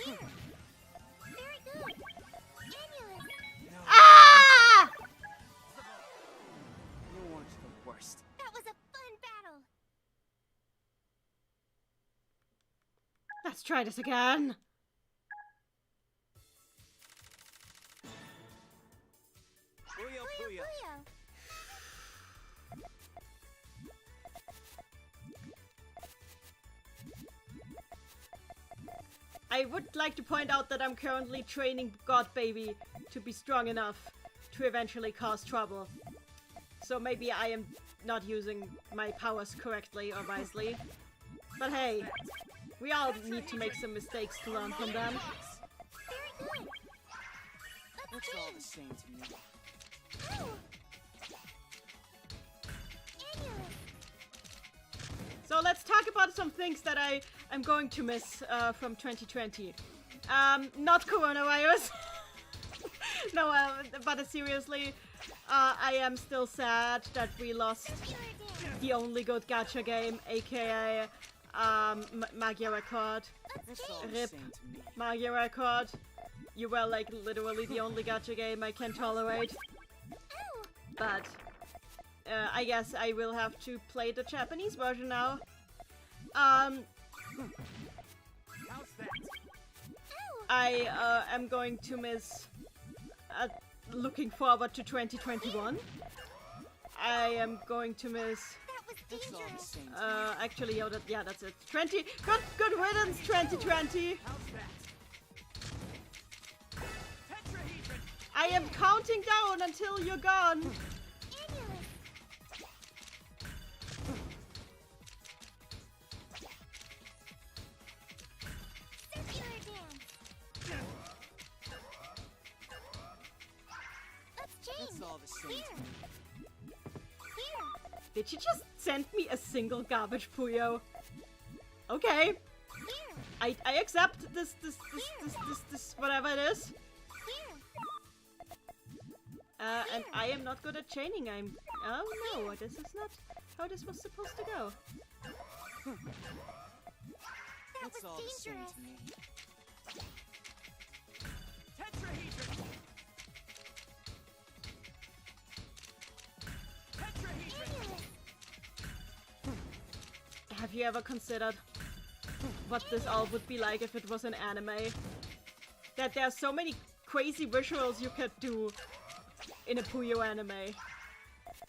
Here. Very good. Amulet. Ah! You weren't the worst. That was a fun battle. Let's try this again. Puyo, Puyo, Puyo. Puyo. I would like to point out that I'm currently training God Baby to be strong enough to eventually cause trouble. So maybe I am not using my powers correctly or wisely. But hey, we all need to make some mistakes to learn from them. Very good. Let's It's all win. the same to me. Ow. Amulet. So let's talk about some things that I am going to miss from 2020. Not coronavirus. No, but seriously, I am still sad that we lost Circular dance. the only good gacha game, aka Magia Record. It's all the Rip. same to me. Magia Record. you were like literally the only gacha game I can tolerate. But I guess I will have to play the Japanese version now. How's that? I am going to miss looking forward to 2021. I am going to miss That was dangerous. actually yeah, that's it. Good riddance 2020. How's that? Tetrahedron! I am counting down until you're gone. Amulet. Circular dance. Let's change. It's all the same Here. to me. Here. Did you just send me a single garbage Puyo? Okay. Here. I accept this whatever it is. Here. And I am not good at chaining. Oh no, this is not how this was supposed to go. That It's all was the same dangerous. to me. Tetrahedron! Tetrahedron! Amulet. Have you ever considered what this all would be like if it was an anime? That there are so many crazy visuals you could do in a Puyo anime.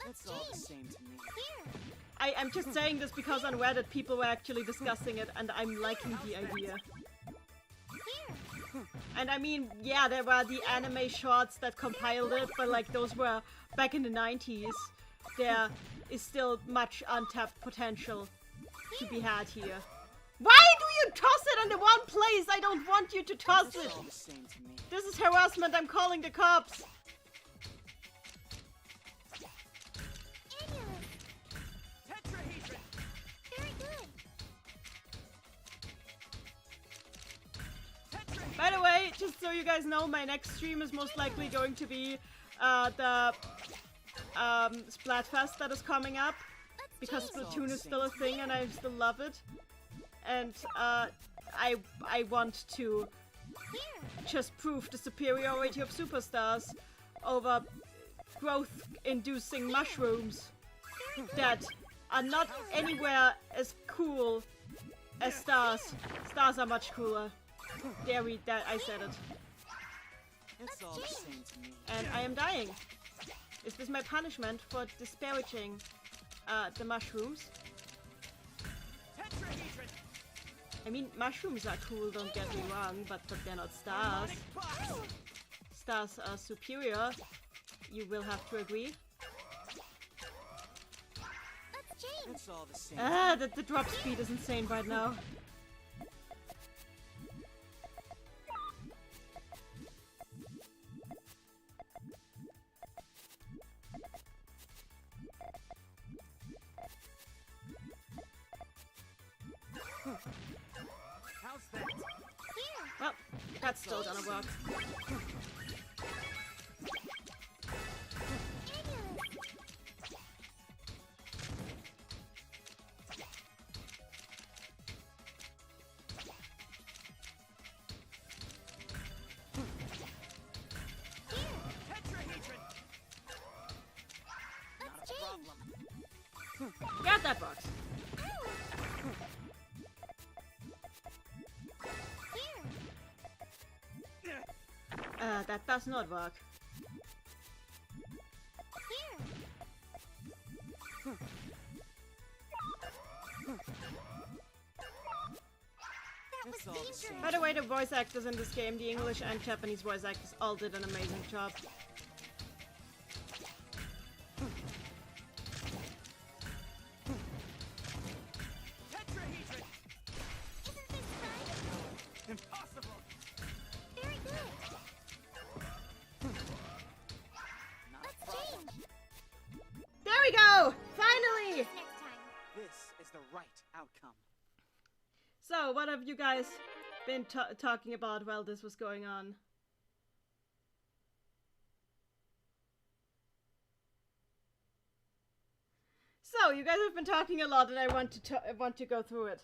It's all the same to me. Here. I'm just saying this because on Reddit people were actually discussing it and I'm liking the idea. Here. And I mean, yeah, there were the anime shorts that compiled it, but like those were back in the 90s. There is still much untapped potential to be had here. Why do you toss it in the one place I don't want you to toss it? It's all the same to me. This is harassment, I'm calling the cops. Amulet. Tetrahedron! Very good. Tetrahedron! By the way, just so you guys know, my next stream is most likely going to be the Splatfest that is coming up. Because Splatoon is still a thing and I still love it. And I want to just prove the superiority of superstars over growth-inducing mushrooms that are not anywhere as cool as stars. Stars are much cooler. I said it. It's all the same to me. And I am dying. Is this my punishment for disparaging the mushrooms? Tetrahedron! I mean, mushrooms are cool, don't get me wrong, but they're not stars. Harmonic box! Stars are superior. You will have to agree. Let's change. It's all the same. The drop speed is insane right now. How's that? Here. Well, that's still gonna work. Amulet. Tetrahedron! Let's change. Yeah, that works. Here. That does not work. Here. That was It's all the dangerous. same. By the way, the voice actors in this game, the English and Japanese voice actors, all did an amazing job. Tetrahedron! Isn't this fun? Impossible! Very good. Not a Let's problem. change. There we go! Finally! Next time. This is the right outcome. So, what have you guys been talking about while this was going on? So, you guys have been talking a lot and I want to go through it.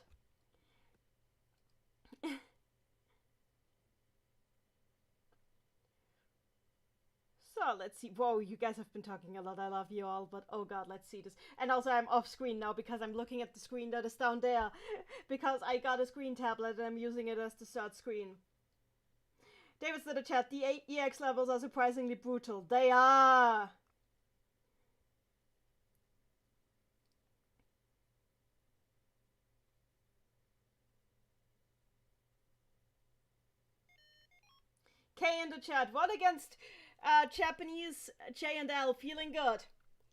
So let's see. Whoa, you guys have been talking a lot. I love you all, but oh god, let's see this. And also I'm off screen now because I'm looking at the screen that is down there. Because I got a screen tablet and I'm using it as the third screen. David's in the chat. The EX levels are surprisingly brutal. They are! K in the chat. What against Japanese J and L? Feeling good.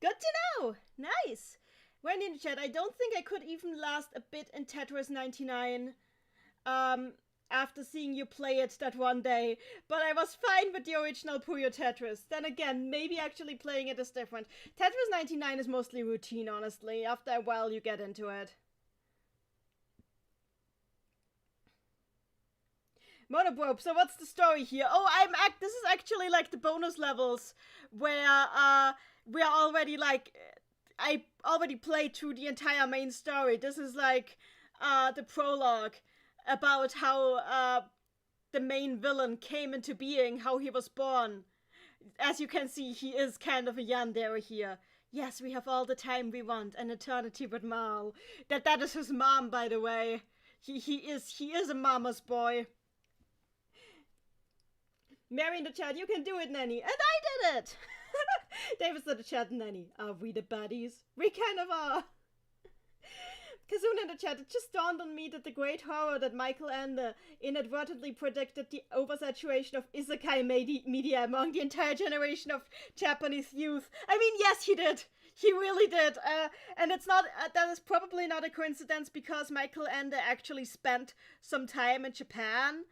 Good to know. Nice. Wendy in the chat. I don't think I could even last a bit in Tetris 99 after seeing you play it that one day. But I was fine with the original Puyo Tetris. Then again, maybe actually playing it is different. Tetris 99 is mostly routine, honestly. After a while, you get into it. Monobrobe, so what's the story here? Oh, this is actually like the bonus levels where we're already like I already played through the entire main story. This is like the prologue about how the main villain came into being, how he was born. As you can see, he is kind of a yandere here. Yes, we have all the time we want, an eternity with Marl. That is his mom, by the way. He is a mama's boy. Mary in the chat, you can do it, Neni. And I did it! David's in the chat, Neni. Are we the baddies? We kind of are. Kazuna in the chat, it just dawned on me that the great horror that Michael Ende inadvertently predicted the oversaturation of isekai media among the entire generation of Japanese youth. I mean, yes, he did. He really did. And it's not, that is probably not a coincidence because Michael Ende actually spent some time in Japan.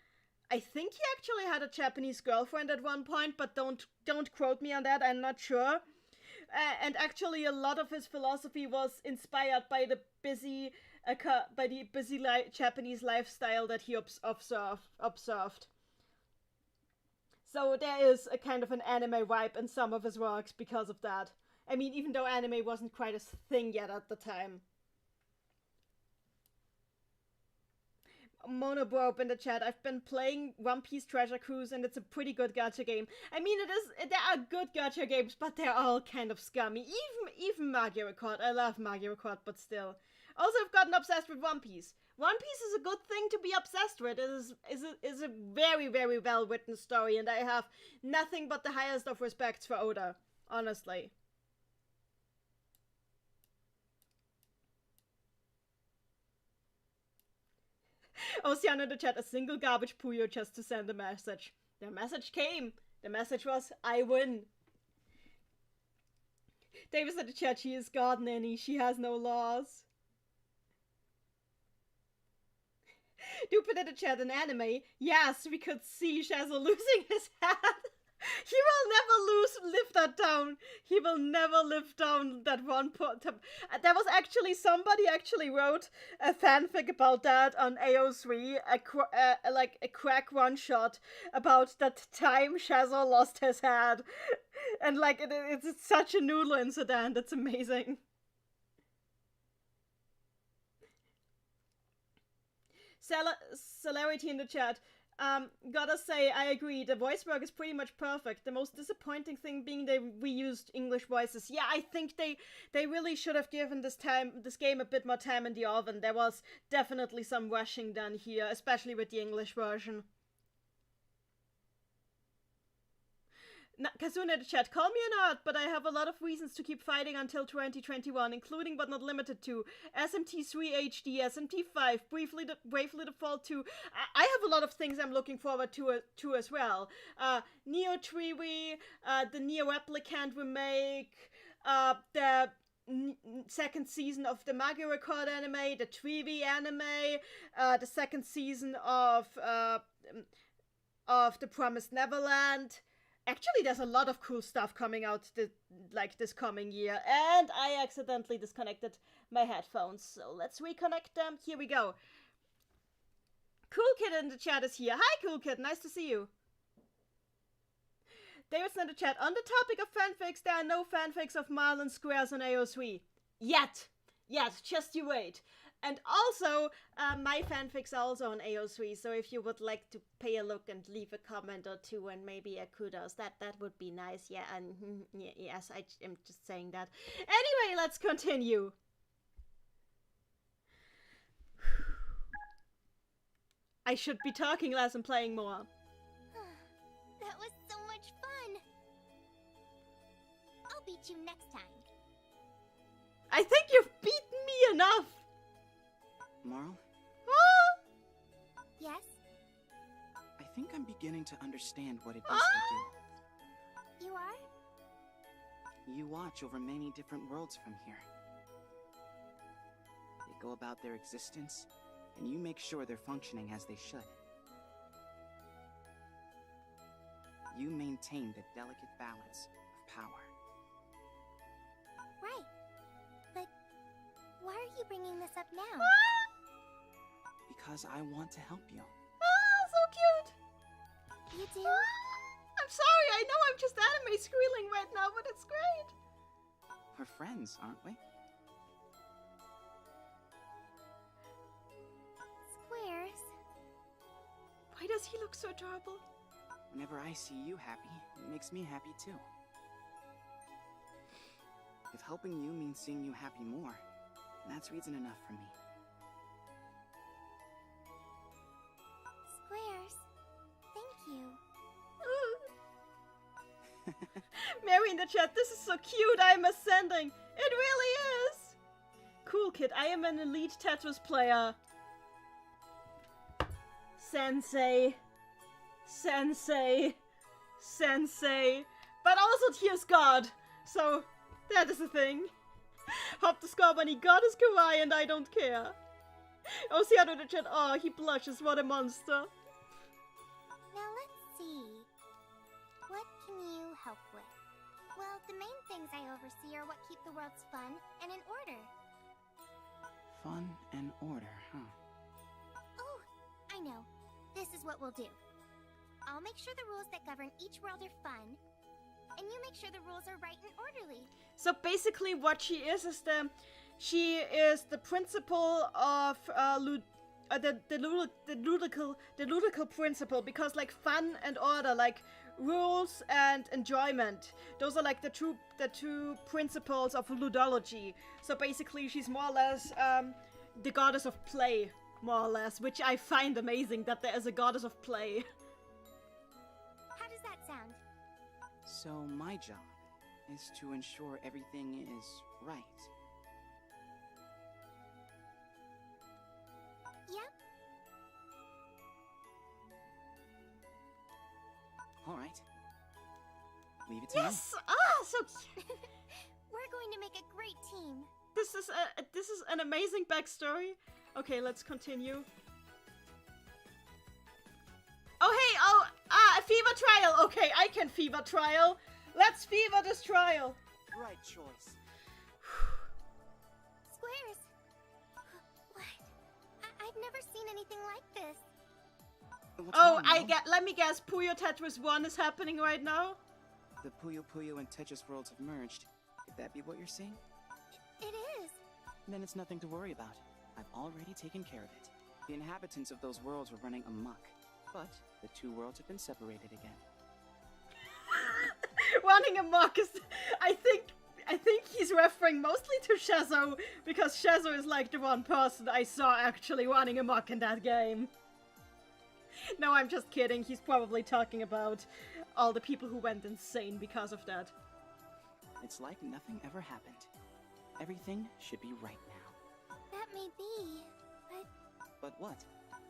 I think he actually had a Japanese girlfriend at one point, but don't quote me on that, I'm not sure. And actually a lot of his philosophy was inspired by the busy Japanese lifestyle that he observed. So there is a kind of an anime vibe in some of his works because of that. I mean, even though anime wasn't quite a thing yet at the time. Monobrobe in the chat. I've been playing One Piece Treasure Cruise and it's a pretty good gacha game. I mean, there are good gacha games, but they're all kind of scummy. Even Mario Record. I love Mario Record, but still. Also, I've gotten obsessed with One Piece. One Piece is a good thing to be obsessed with. It is a very, very well written story, and I have nothing but the highest of respects for Oda. Honestly. Ocean in the chat, a single garbage Puyo just to send a message. The message came. The message was, I win. Davis in the chat, she is God, Neni. She has no laws. Dupin in the chat, an anime. Yes, we could see Shazzle losing his head. He will never live that down. He will never live down that one point. There was actually, somebody actually wrote a fanfic about that on AO3, like a crack one-shot about that time Shazzle lost his head. And like, it's such a noodle incident, it's amazing. Celerity in the chat. Gotta say, I agree, the voice work is pretty much perfect. The most disappointing thing being they reused English voices. Yeah, I think they really should have given this game a bit more time in the oven. There was definitely some rushing done here, especially with the English version. Kazuna in the chat, call me a nerd, but I have a lot of reasons to keep fighting until 2021, including but not limited to SMT3 HD, SMT5, Bravely Default 2. I have a lot of things I'm looking forward to as well. Neo Treewee, the Neo Replicant remake, the second season of the Mario Record anime, the Treewee anime, the second season of The Promised Neverland. Actually, there's a lot of cool stuff coming out this coming year. And I accidentally disconnected my headphones. So let's reconnect them. Here we go. Cool Kid in the chat is here. Hi, Cool Kid. Nice to see you. David's in the chat. On the topic of fanfics, there are no fanfics of Marlon Squares on AO3. Yet. Just you wait. And also, my fanfics are also on AO3, so if you would like to pay a look and leave a comment or two and maybe a kudos, that would be nice. Yeah, and yes, I am just saying that. Anyway, let's continue. I should be talking less and playing more. That was so much fun. I'll beat you next time. I think you've beaten me enough. Marl, Yes? I think I'm beginning to understand what it is You are? you do. You watch over many different worlds from here. They go about their existence, and you make sure they're functioning as they should. You maintain the delicate balance of power. Right. But why are you bringing this up now? Because I want to help you. So cute. You do? I'm sorry, I know I'm just anime squealing right now, but it's great. We're friends, aren't we? Squares. Why does he look so adorable? Whenever I see you happy, it makes me happy too. If helping you means seeing you happy more, that's reason enough for me. Squares. Thank you. Mary in the chat, this is so cute, I'm ascending. It really is. Cool kid, I am an elite Tetris player. Sensei. Sensei. Sensei. But also Tears God. So, that is a thing. Hop the score bunny, God is kawaii and I don't care. Oh, see out of the chat. Oh, he blushes, what a monster. Now let's see. What can you help with? Well, the main things I oversee are what keep the worlds fun and in order. Fun and order, huh? Oh, I know. This is what we'll do. I'll make sure the rules that govern each world are fun, and you make sure the rules are right and orderly. So basically what she is she is the principal of the ludical principle, because like fun and order, like rules and enjoyment, those are like the two principles of ludology. So basically she's more or less the goddess of play, more or less, which I find amazing that there is a goddess of play. How does that sound? So my job is to ensure everything is right. Yep. All right. Leave it to me. Yes! Ah, so cute. We're going to make a great team. This is an amazing backstory. Okay, let's continue. Oh hey, a fever trial. Okay, I can fever trial. Let's fever this trial. Right choice. Squares. What? I've never seen anything like this. What's Oh, wrong, Mel? let me guess. Puyo Tetris 1 is happening right now. The Puyo and Tetris worlds have merged. Could that be what you're saying? It is. Then it's nothing to worry about. I've already taken care of it. The inhabitants of those worlds were running amok, but the two worlds have been separated again. Running amok is... I think he's referring mostly to Shazo, because Shazo is like the one person I saw actually running amok in that game. No, I'm just kidding. He's probably talking about all the people who went insane because of that. It's like nothing ever happened. Everything should be right now. That may be, but But what?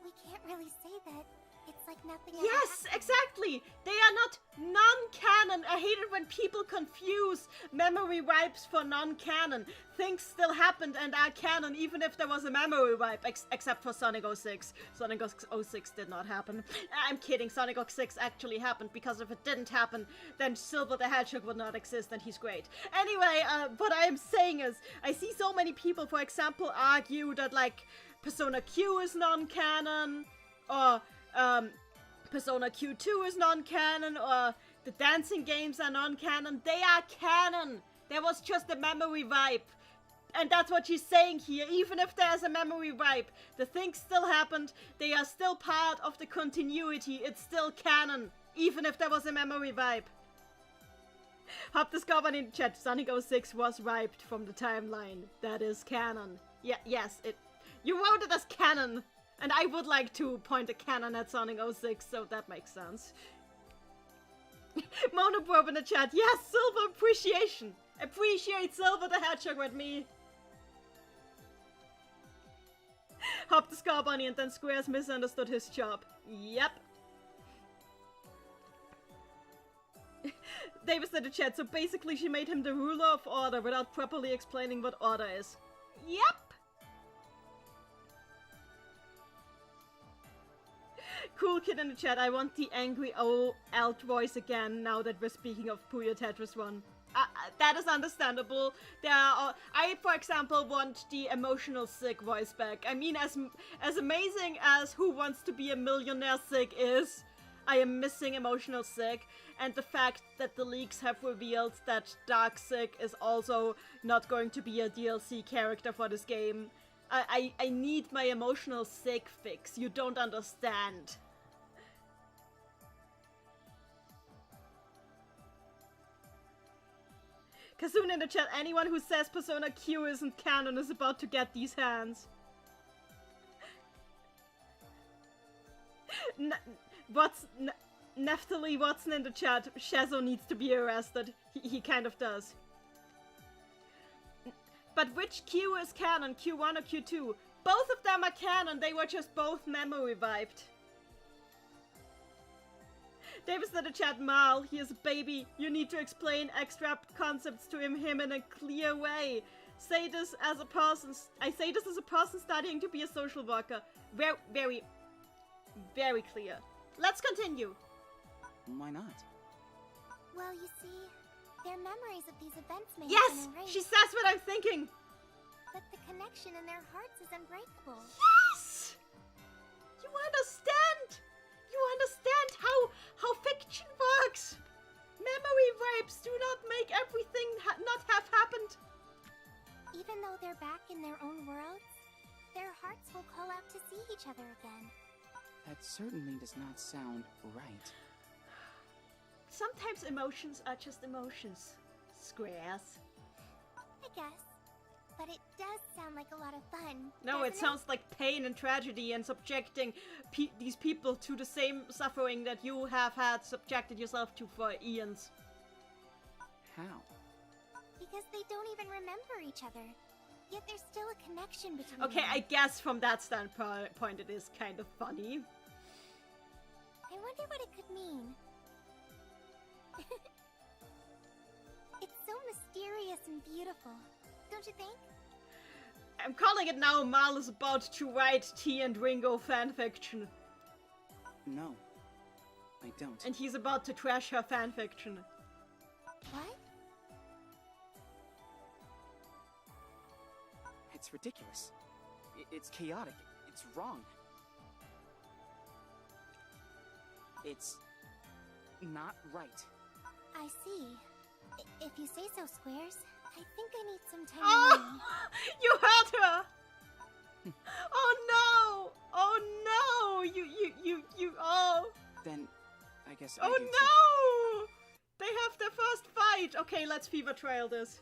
we can't really say that. It's like nothing ever Yes, happened. exactly! They are not non-canon. I hate it when people confuse memory wipes for non-canon. Things still happened and are canon even if there was a memory wipe, except for Sonic 06. Sonic 06 did not happen. I'm kidding, Sonic 06 actually happened, because if it didn't happen, then Silver the Hedgehog would not exist and he's great. Anyway, what I am saying is, I see so many people, for example, argue that, like, Persona Q is non-canon, or Persona Q2 is non-canon, or the dancing games are non-canon. They are canon! There was just a memory wipe. And that's what she's saying here. Even if there's a memory wipe, the things still happened. They are still part of the continuity. It's still canon. Even if there was a memory wipe. Hop discovered in chat. Sonic 06 was wiped from the timeline. That is canon. Yeah, yes, you wrote it as canon. And I would like to point a cannon at Sonic 06, so that makes sense. Monoprobe in the chat. Yes, Silver appreciation. Appreciate Silver the Hedgehog with me. Hop the Scar Bunny and then Squares misunderstood his job. Yep. Davis in the chat. So basically she made him the ruler of order without properly explaining what order is. Yep. Cool Kid in the chat, I want the angry alt voice again now that we're speaking of Puyo Tetris 1. That is understandable. I, for example, want the emotional sick voice back. I mean, as amazing as Who Wants to Be a Millionaire Sick is, I am missing emotional sick. And the fact that the leaks have revealed that Dark Sick is also not going to be a DLC character for this game. I need my emotional sick fix. You don't understand. Kazuna in the chat, anyone who says Persona Q isn't canon is about to get these hands. Neftali Watson in the chat, Shazo needs to be arrested. He kind of does. But which Q is canon, Q1 or Q2? Both of them are canon, they were just both memory wiped. Davis in the chat, Mal, he is a baby. You need to explain extra concepts to him in a clear way. Say this as a person. I say this as a person studying to be a social worker. Very, very clear. Let's continue. Why not? Well, you see, their memories of these events may Yes! have been erased, She says what I'm thinking! but the connection in their hearts is unbreakable. Yes! You understand! You understand how fiction works! Memory wipes do not make everything not have happened. Even though they're back in their own worlds, their hearts will call out to see each other again. That certainly does not sound right. Sometimes emotions are just emotions. Squares. I guess. But it does sound like a lot of fun. No, it sounds like pain and tragedy and subjecting these people to the same suffering that you have had subjected yourself to for eons. How? Because they don't even remember each other. Yet there's still a connection between Okay, them. I guess from that standpoint it is kind of funny. I wonder what it could mean. It's so mysterious and beautiful, don't you think? I'm calling it now. Mal is about to write T and Ringo fanfiction. No, I don't. And he's about to trash her fanfiction. What? It's ridiculous. It's chaotic. It's wrong. It's not right. I see. If you say so, Squares, I think I need some time Oh! alone. You hurt her! Oh no! Oh no! You, oh! Then, I guess Oh I do too. no! They have their first fight! Okay, let's fever trail this.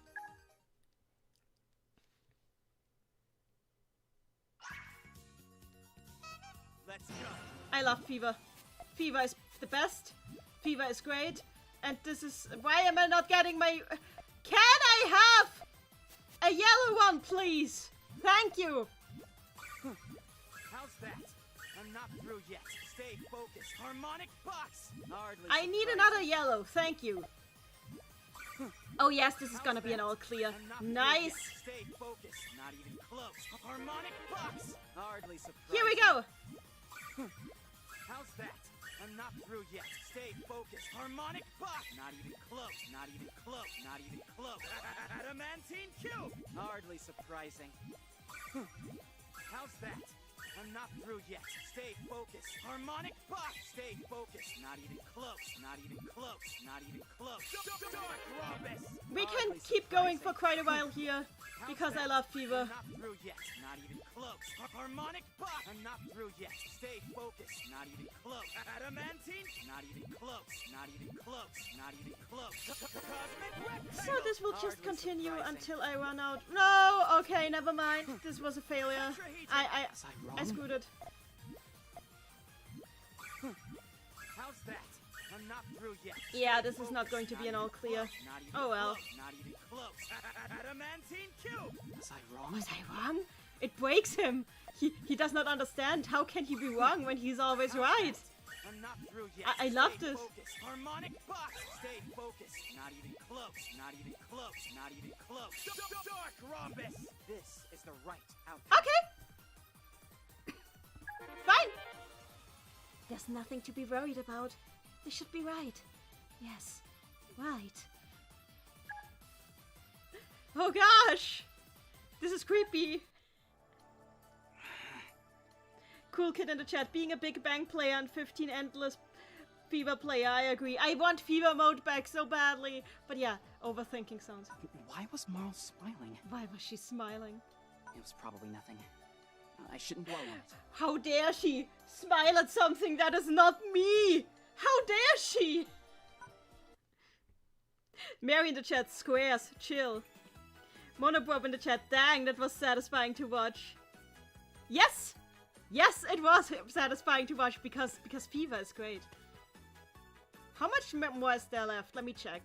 Let's go. I love Fever. Fever is the best. Fever is great. And this is... Why am I not getting my... Can I have a yellow one, please? Thank you. How's that? I'm not through yet. Stay focused. Harmonic box. Hardly I need surprising. another yellow. Thank you. Oh yes, this is gonna be an all clear. I'm not through Nice. yet. Stay focused. Not even close. Harmonic box. Hardly surprising. Here we go. How's that? I'm not through yet. Stay focused. Harmonic box. Not even close. Not even close. Not even close. Adamantine cube. Hardly surprising. How's that? I'm not through yet. Stay focused. Harmonic box. Stay focused. Not even close. Not even close. Not even close. Dark Rhombus. We can Hardly keep going for surprising. quite a while here. Because I love Fever. I'm not through yet. Not even close. Harmonic pop. I'm not through yet. Stay focused. Not even close. Adamantine. Not even close. Not even close. Not even close. Cosmic rectangle. So this will just Hardly continue surprising. until I run out. No! Okay, never mind. This was a failure. I Was I wrong? I screwed it. How's that? I'm not through yet. Yeah, this is not going to be an all clear. Not even Oh well. close. Not even close. Adamantine cube. Was I wrong? Was I wrong? It breaks him. He does not understand. How can he be wrong when he's always right? I'm not through yet. I love Stay this. Focused. Harmonic box. Stay focused. Not even close. Not even close. Not even close. Dark rhombus. This is the right outcome. Okay. Fine. There's nothing to be worried about. They should be right. Yes, right. Oh gosh! This is creepy. Cool kid in the chat. Being a Big Bang player and 15 endless Fever player, I agree. I want Fever mode back so badly. But yeah, overthinking sounds. Why was Marl smiling? Why was she smiling? It was probably nothing. I shouldn't dwell on it. How dare she smile at something that is not me? How dare she? Mary in the chat, squares, chill. Monoprob in the chat, dang, that was satisfying to watch. Yes! Yes, it was satisfying to watch because Fever is great. How much more is there left? Let me check.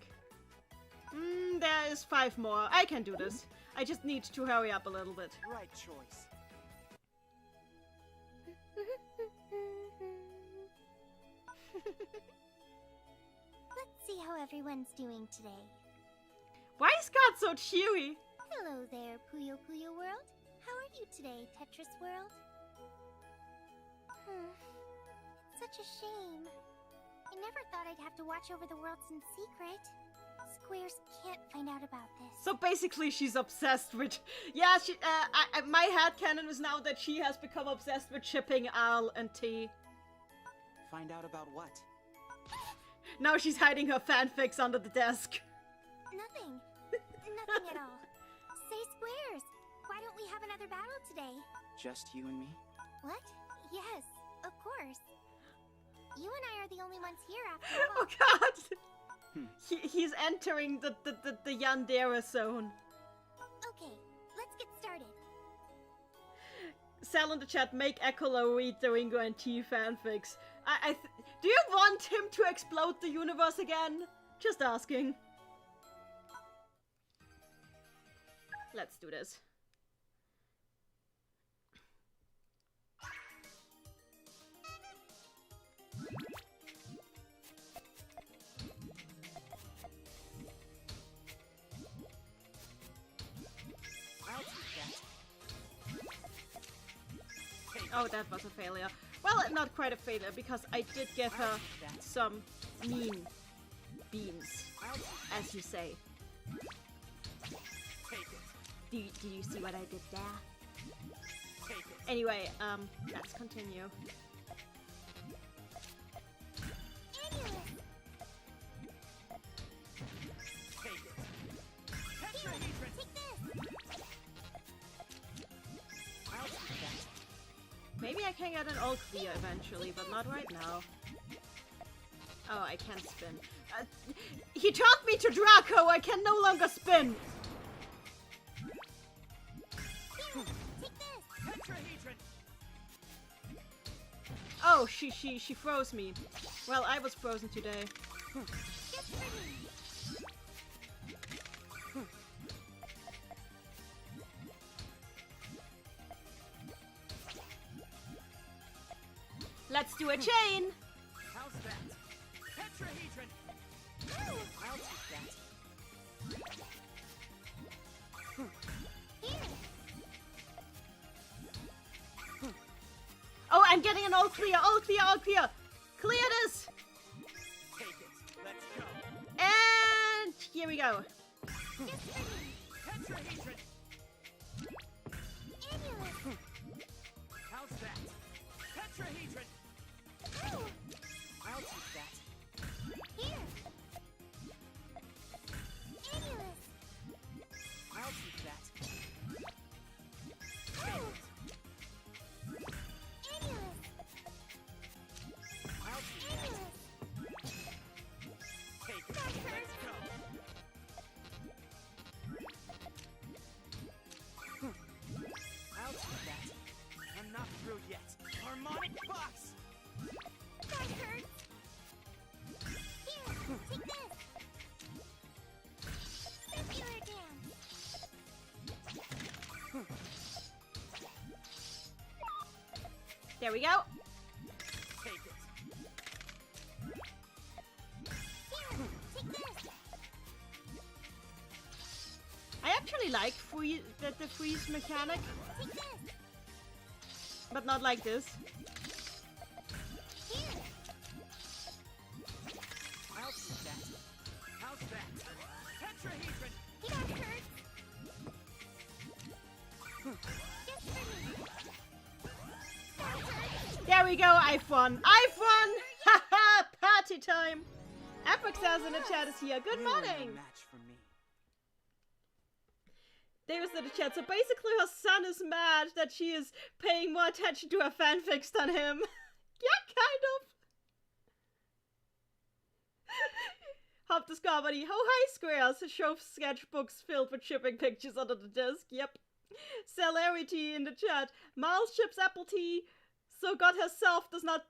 There is 5 more. I can do this. I just need to hurry up a little bit. Right choice. Let's see how everyone's doing today. Why is God so cheery? Hello there, Puyo Puyo World. How are you today, Tetris World? It's such a shame. I never thought I'd have to watch over the worlds in secret. Squares can't find out about this. So basically, she's obsessed with. Yeah, she. My headcanon is now that she has become obsessed with shipping Al and T. Find out about what? Now she's hiding her fanfics under the desk. Nothing. Nothing at all. Say, Squares, why don't we have another battle today? Just you and me? What? Yes, of course. You and I are the only ones here after all. Oh God! He's entering the Yandere zone. Okay, let's get started. Sal in the chat, make Ecolo read the Ringo and T fanfics. Do you want him to explode the universe again? Just asking. Let's do this. Oh, that was a failure. Well, not quite a failure, because I did give her some mean beans, as you say. Do you see what I did there? Anyway, let's continue. Maybe I can get an all clear eventually, but not right now. Oh, I can't spin. He turned me to Draco! I can no longer spin! Oh, she froze me. Well, I was frozen today. Let's do a chain! How's that? Tetrahedron! I'll take that. Oh, I'm getting an all clear, all clear, all clear! Clear this! Take it. Let's go. And here we go. Tetrahedron! How's that? Tetrahedron! I'll take that. Here. I'll take that. There we go. Take it. Here, take this. I actually like the freeze mechanic, Take this. but not like this. Here. I'll do that. How's that? Tetrahedron! He got hurt. Just for me. Banter. There we go, I've won! I've won! Haha! Party time! Epic says in the chat is here. Good You are no morning! match for me. Davis in the chat. So basically her son is mad that she is paying more attention to her fanfics than him. Yeah, kind of. Hop discovery. Oh, hi, Squares. Show sketchbooks filled with shipping pictures under the disc. Yep. Celerity in the chat. Miles ships apple tea, so God herself does not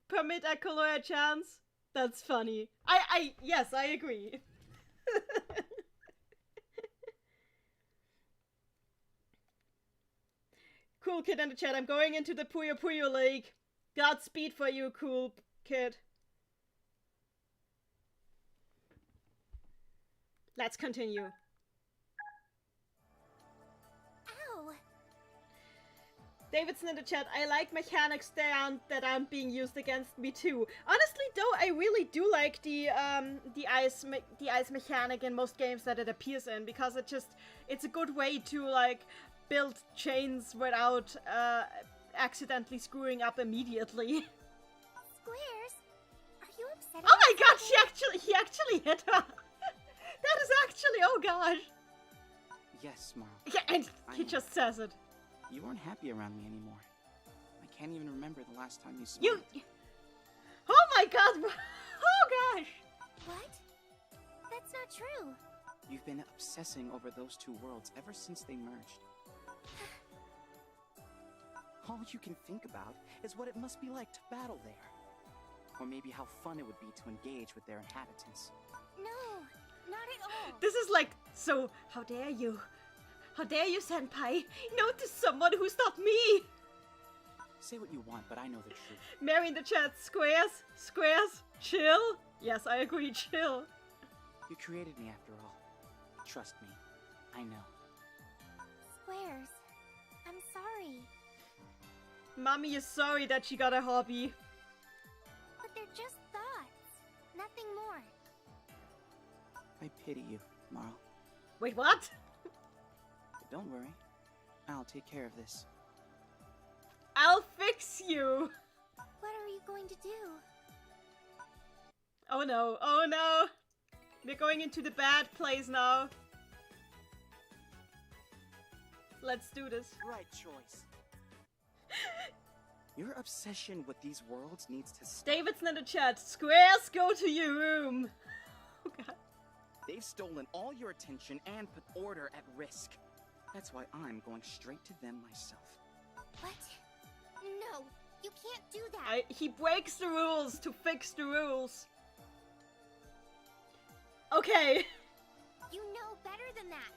permit a color chance. That's funny. Yes, I agree. Cool kid in the chat. I'm going into the Puyo Puyo Lake. Godspeed for you, cool kid. Let's continue. Ow. Davidson in the chat. I like mechanics that aren't being used against me too. Honestly, though, I really do like the ice mechanic in most games that it appears in, because it's a good way to like build chains without accidentally screwing up immediately. Squares, are you upset? Oh my about god, something? he actually hit her. That is actually, oh gosh. Yes, Marl. Yeah, and he I know. just says it. You weren't happy around me anymore. I can't even remember the last time you saw You. me. Oh my god. Oh gosh. What? That's not true. You've been obsessing over those two worlds ever since they merged. All you can think about is what it must be like to battle there. Or maybe how fun it would be to engage with their inhabitants. No, not at all. This is like, so how dare you? How dare you, senpai? Notice someone who's not me. Say what you want, but I know the truth. Mary in the chat. Squares, chill. Yes, I agree, chill. You created me after all. Trust me, I know. Squares, I'm sorry. Mommy is sorry that she got a hobby. But they're just thoughts. Nothing more. I pity you, Marl. Wait, what? But don't worry. I'll take care of this. I'll fix you. What are you going to do? Oh no, oh no. We're going into the bad place now. Let's do this. Right choice. Your obsession with these worlds needs to stop. Davidson in the chat. Squares, go to your room. Oh god. They've stolen all your attention and put order at risk. That's why I'm going straight to them myself. What? No, you can't do that. He breaks the rules to fix the rules. Okay. You know better than that.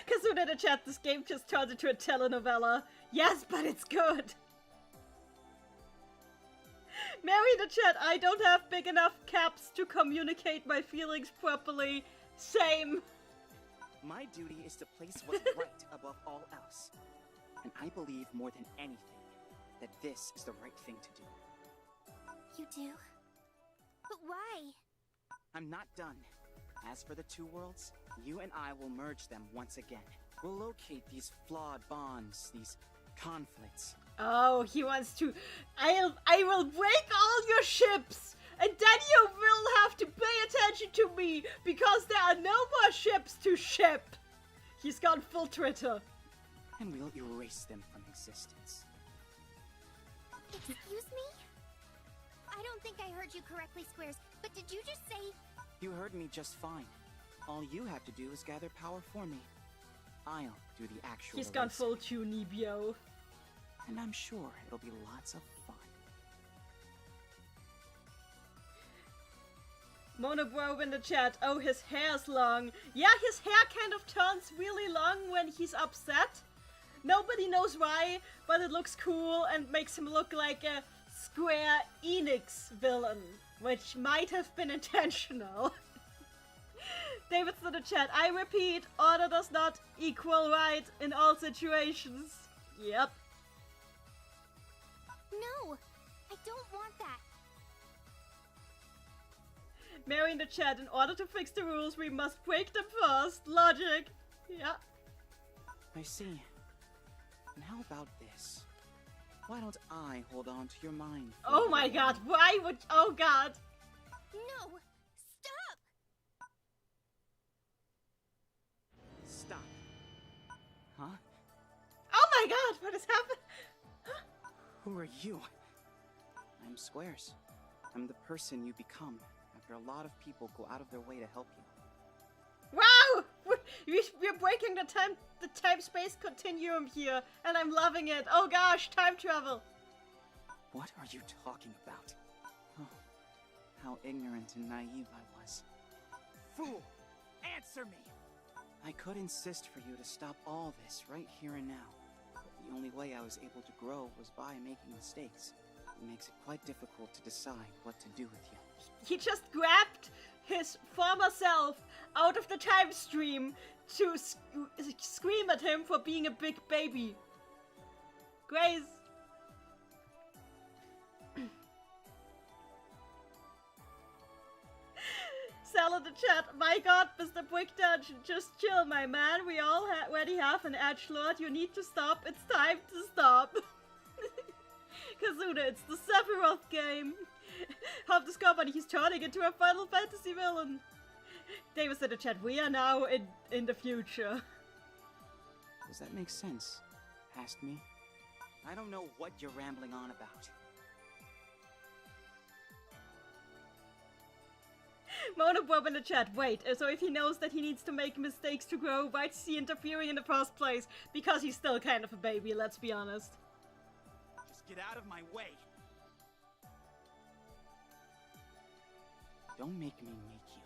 Kazuna in the chat, this game just turns into a telenovela. Yes, but it's good. Mary in the chat, I don't have big enough caps to communicate my feelings properly. Same. My duty is to place what's right above all else. And I believe more than anything that this is the right thing to do. You do? But why? I'm not done. As for the two worlds, you and I will merge them once again. We'll locate these flawed bonds, these conflicts. Oh, he wants to. I will break all your ships, and then you will have to pay attention to me because there are no more ships to ship. He's gone full Twitter. And we'll erase them from existence. Excuse me? I don't think I heard you correctly, Squares, but did you just say... You heard me just fine. All you have to do is gather power for me. I'll do the actual He's gone erasing. full Tunibio. And I'm sure it'll be lots of fun. Monobro in the chat. Oh, his hair's long. Yeah, his hair kind of turns really long when he's upset. Nobody knows why, but it looks cool and makes him look like a Square Enix villain, which might have been intentional. David's in the chat. I repeat, order does not equal right in all situations. Yep. No, I don't want that. Mary in the chat. In order to fix the rules, we must break them first. Logic. Yeah. I see. And how about this? Why don't I hold on to your mind? Oh my god, why would... Oh god. No! Stop! Stop. Huh? Oh my god, what has happened? Who are you? I'm Squares. I'm the person you become after a lot of people go out of their way to help you. Wow! We're breaking the time-space continuum here, and I'm loving it. Oh gosh, time travel. What are you talking about? Oh, how ignorant and naive I was. Fool! Answer me! I could insist for you to stop all this right here and now. But the only way I was able to grow was by making mistakes. It makes it quite difficult to decide what to do with you. He just grabbed his former self out of the time stream to scream at him for being a big baby. Grace. Sal in the chat. My god, Mr. Brick Dungeon, just chill, my man. We already have an edgelord. You need to stop. It's time to stop. Kazuna, it's the Sephiroth game. Have discovered he's turning into a Final Fantasy villain. Davis in the chat. We are now in the future. Does that make sense? Past me? I don't know what you're rambling on about. Monobob in the chat. Wait, so if he knows that he needs to make mistakes to grow, why is he interfering in the first place? Because he's still kind of a baby, let's be honest. Just get out of my way. Don't make me make you.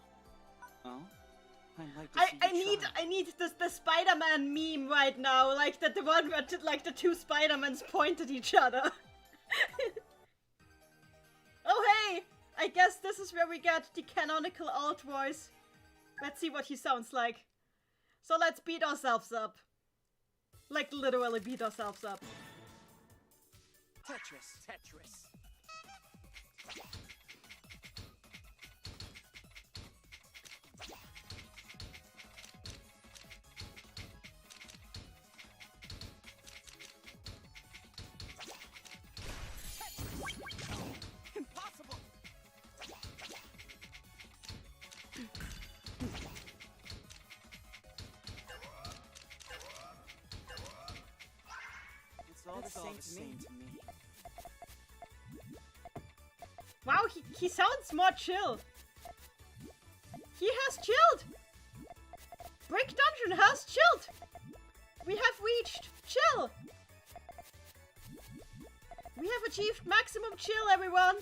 Oh? I'd like to see you try. I need the Spider-Man meme right now, like the one where like the two Spider-Mans point at each other. Oh hey! I guess this is where we get the canonical alt voice. Let's see what he sounds like. So let's beat ourselves up. Like literally beat ourselves up. Tetris. Tetris. Impossible! It's all the same to me. Wow, he sounds more chill. He has chilled. Brick Dungeon has chilled. We have reached chill. We have achieved maximum chill, everyone.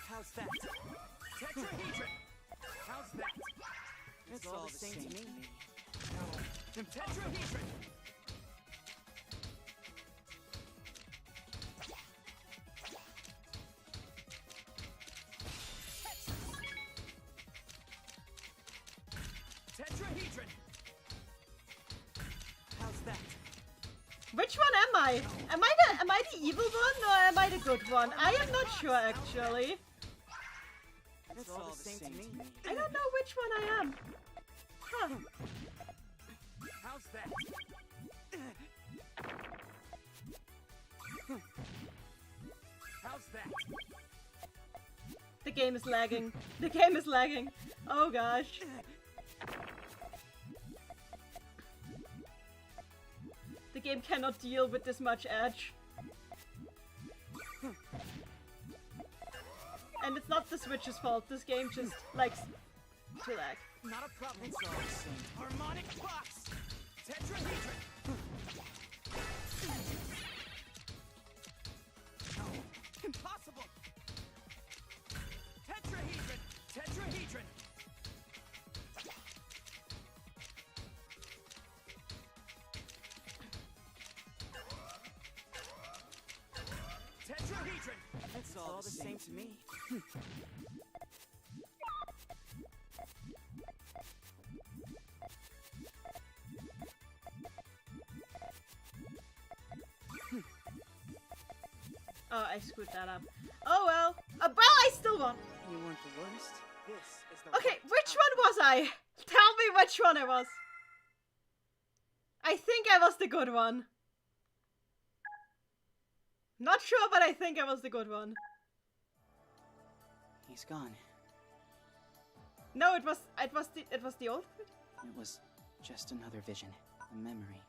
How's that? Tetrahedron! How's that? It's all the same to me. Tetrahedron! Tetrahedron! How's that? Which one am I? Am I the evil one or am I the good one? I am not sure actually. It's all the same to me. I don't know which one I am. Huh. How's that? How's that? The game is lagging. The game is lagging. Oh gosh. The game cannot deal with this much edge. And it's not the Switch's fault. This game just likes to lag. Not a problem. It's all the same. Harmonic box! Tetrahedron! No. Impossible! Tetrahedron! Tetrahedron! Hedron! It's all the same to me. Oh, I screwed that up. Oh well. Well, I still won. You weren't the worst. This is the Okay, right which time. one was I? Tell me which one I was. I think I was the good one. Not sure, but I think I was the good one. He's gone. No, it was the old kid. It was just another vision, a memory.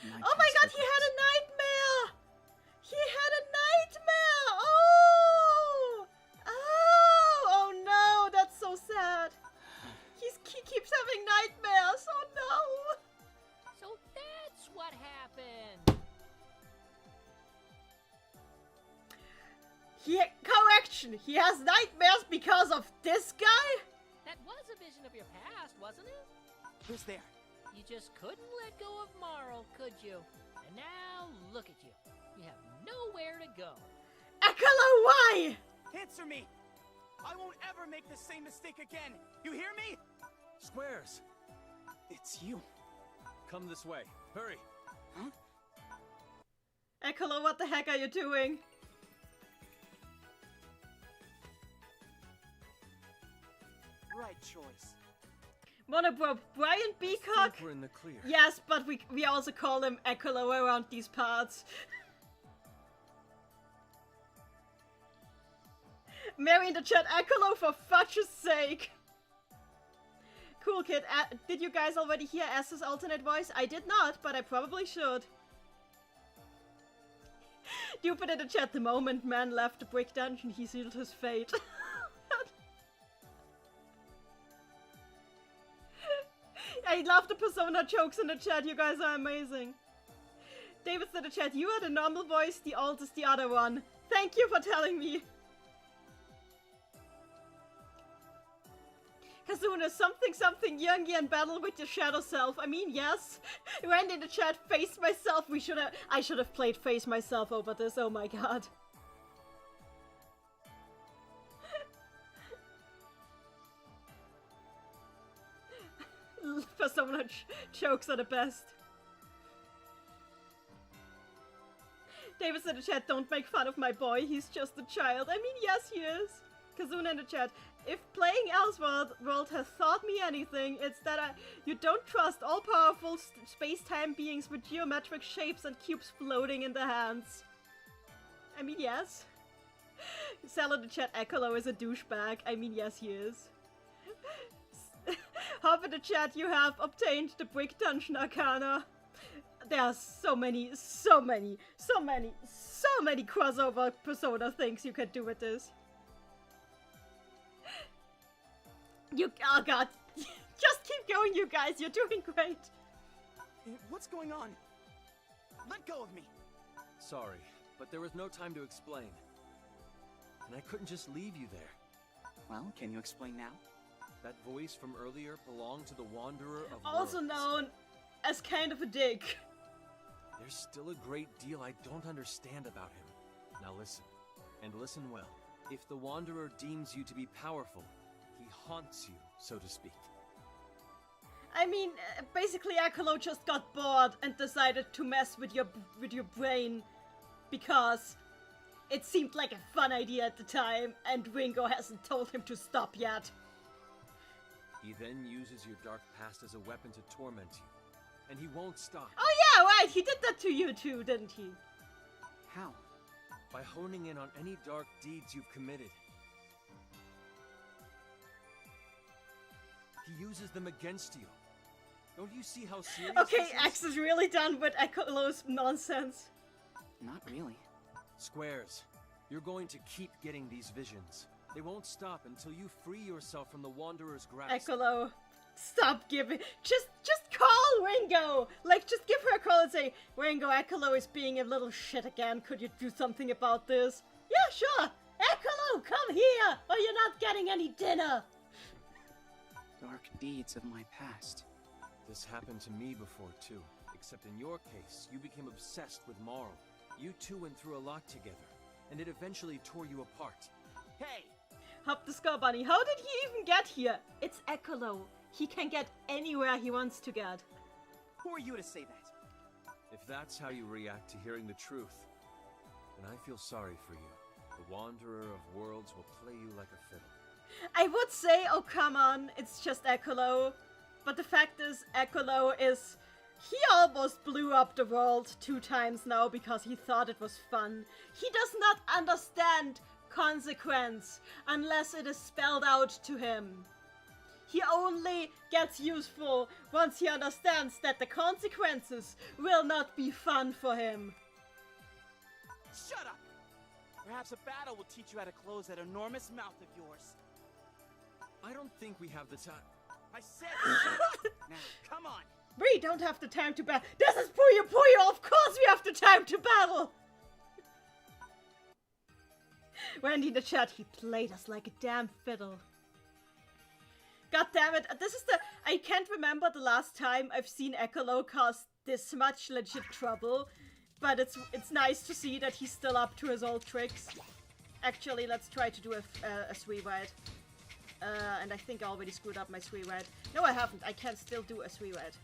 Oh my god, he had a nightmare! He had a nightmare! Oh! Oh no, that's so sad. He keeps having nightmares. Oh no! So that's what happened. Correction, he has nightmares because of this guy? That was a vision of your past, wasn't it? Who's there? You just couldn't let go of Marl, could you? And now, look at you. You have nowhere to go. Ekalo, why? Answer me! I won't ever make the same mistake again! You hear me? Squares! It's you. Come this way. Hurry! Huh? Ekalo, what the heck are you doing? Right choice. Wanna bro Brian I Beacock? think we're in the clear. Yes, but we also call him Ekalo around these parts. Mary in the chat, Ekalo for fudge's sake! Cool kid, did you guys already hear S's alternate voice? I did not, but I probably should. Stupid in the chat, the moment man left the brick dungeon, he sealed his fate. I love the Persona jokes in the chat, you guys are amazing. David's in the chat, you are the normal voice, the alt is the other one. Thank you for telling me. Kazuna, something Jungian battle with your shadow self. I mean, yes. Randy in the chat, face myself. I should have played face myself over this, oh my god. Persona jokes are the best. David's in the chat, don't make fun of my boy, he's just a child. I mean, yes, he is. Kazuna in the chat, if playing Elseworld has taught me anything, it's that you don't trust all-powerful space-time beings with geometric shapes and cubes floating in their hands. I mean, yes. Sal in the chat, Ekolo is a douchebag. I mean, yes, he is. Hop in the chat, you have obtained the Brick Dungeon Arcana. There are so many crossover Persona things you can do with this. Oh god. Just keep going, you guys. You're doing great. What's going on? Let go of me. Sorry, but there was no time to explain. And I couldn't just leave you there. Well, can you explain now? That voice from earlier belonged to the Wanderer of Also Worlds. known as kind of a dick. There's still a great deal I don't understand about him. Now listen, and listen well. If the Wanderer deems you to be powerful, he haunts you, so to speak. I mean, basically Ekolo just got bored and decided to mess with your brain because it seemed like a fun idea at the time and Ringo hasn't told him to stop yet. He then uses your dark past as a weapon to torment you. And he won't stop. Oh yeah, right, he did that to you too, didn't he? How? By honing in on any dark deeds you've committed. He uses them against you. Don't you see how serious Okay, this is? X is really done with Ekolo's nonsense. Not really. Squares, you're going to keep getting these visions. They won't stop until you free yourself from the Wanderer's grasp. Ekolo, stop giving. Just call Ringo. Like, just give her a call and say, Ringo, Ekolo is being a little shit again. Could you do something about this? Yeah, sure. Ekolo, come here, or you're not getting any dinner. Dark deeds of my past. This happened to me before too. Except in your case, you became obsessed with Marl. You two went through a lot together. and it eventually tore you apart. Hey! Hop the Scar Bunny. How did he even get here? It's Ecolo. He can get anywhere he wants to get. Who are you to say that? If that's how you react to hearing the truth, then I feel sorry for you. The Wanderer of Worlds will play you like a fiddle. I would say, oh come on, it's just Ecolo. But the fact is, Ecolo is... He almost blew up the world 2 times now because he thought it was fun. He does not understand consequence unless it is spelled out to him. He only gets useful once he understands that the consequences will not be fun for him. Shut up! Perhaps a battle will teach you how to close that enormous mouth of yours. I don't think we have the time. I said shut up! Now, come on! We don't have the time to battle. This is Puyo Puyo! Of course we have the time to battle! Randy in the chat, he played us like a damn fiddle. God damn it, this is the... I can't remember the last time I've seen Ecolo cause this much legit trouble. But it's nice to see that he's still up to his old tricks. Actually, let's try to do a Sweewide. And I think I already screwed up my Sweewide. No, I haven't. I can still do a Sweewide.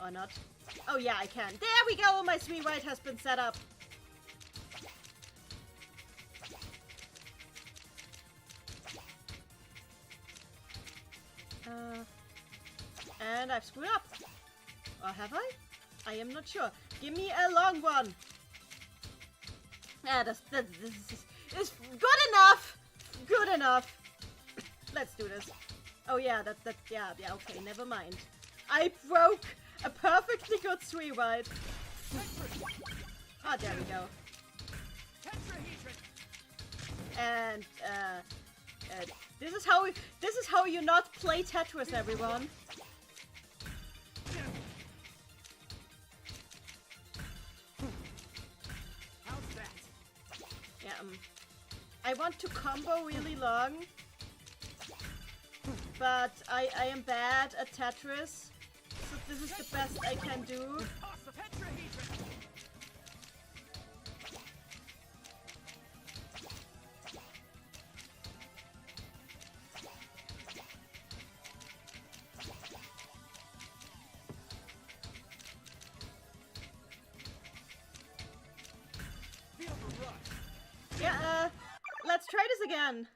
Or not. Oh yeah, I can. There we go! My Sweewide has been set up. And I've screwed up. Or have I? I am not sure. Give me a long one. This is good enough. Good enough. Let's do this. Oh yeah, yeah, okay, never mind. I broke a perfectly good Sweewide. Ah, there we go. And this is how you not play Tetris, everyone. Yeah, I want to combo really long, but I am bad at Tetris, so this is the best I can do. Yeah, let's try this again.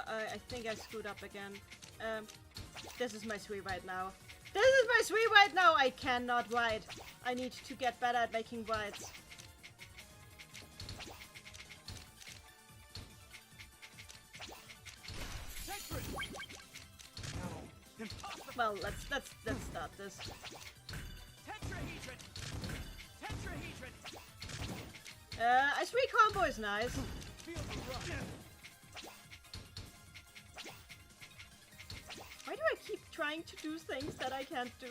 I think I screwed up again. This is my Sweewide now. This is my Sweewide now! I cannot ride. I need to get better at making rides. Well, let's start this. A 3 combo is nice. Why do I keep trying to do things that I can't do?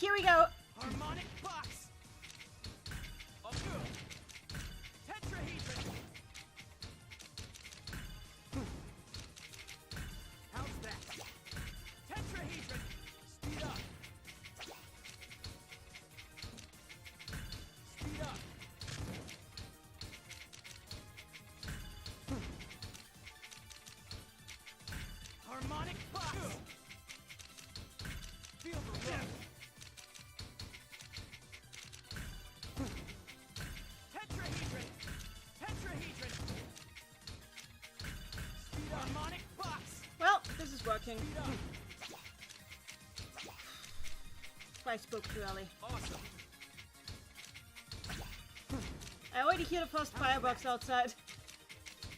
Here we go. Harmonic box. Tetrahedron. How's that? Tetrahedron. Speed up. Speed up. working. I spoke too early. Awesome. I already hear the first firebox outside.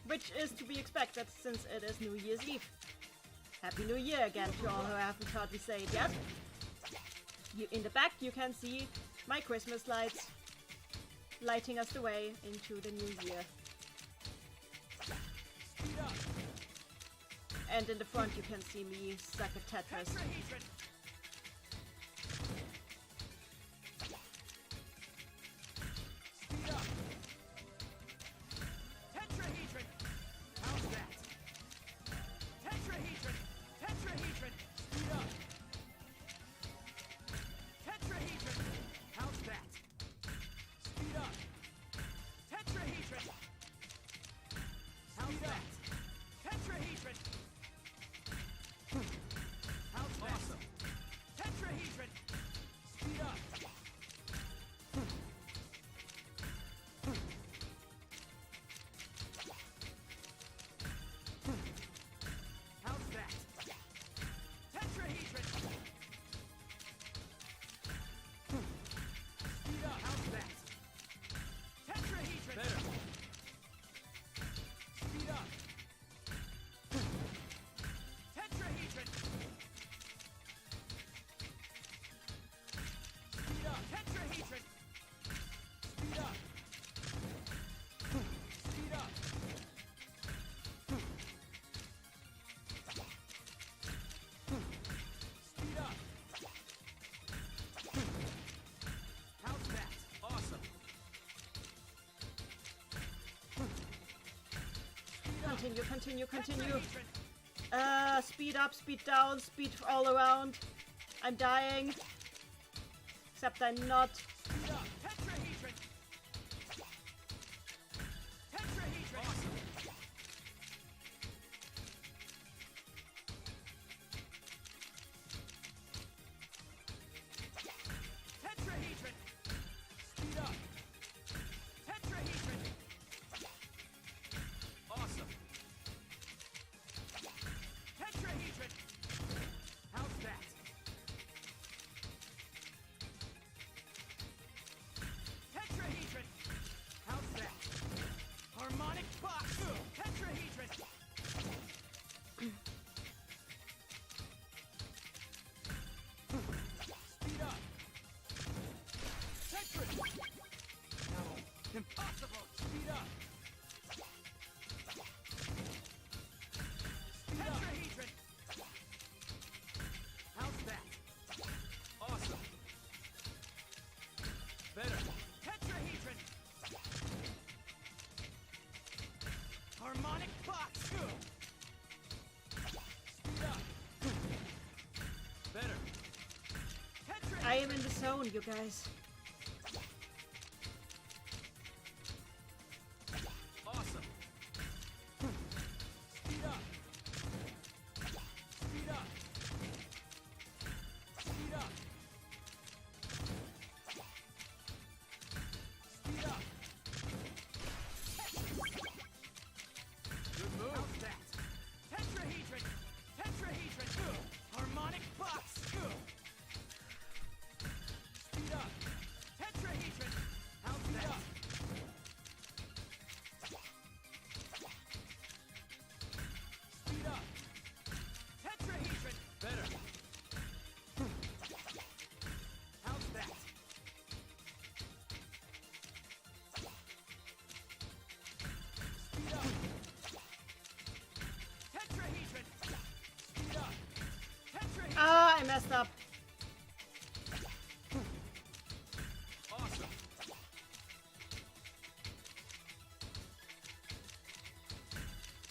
Which is to be expected since it is New Year's Eve. Happy New Year again to all who haven't heard me say it yet. In the back you can see my Christmas lights lighting us the way into the new year. And in the front you can see me suck at Tetris. Continue. Speed up, speed down, speed all around. I'm dying. Except I'm not. Impossible! Speed up! Tetrahedron! How's that? Awesome. Better. Tetrahedron! Harmonic box! Speed up! Better. Tetrahedron! I am in the zone, you guys. Awesome. Speed up! Speed up! Speed up! Speed up! Good move. How's that? Tetrahedron! Tetrahedron! Harmonic box! Speed up! Tetrahedron! How's that? Speed up! Tetrahedron! Better. How's that? Speed up! Tetrahedron! Speed up! Tetrahedron! Ah, I messed up. Awesome.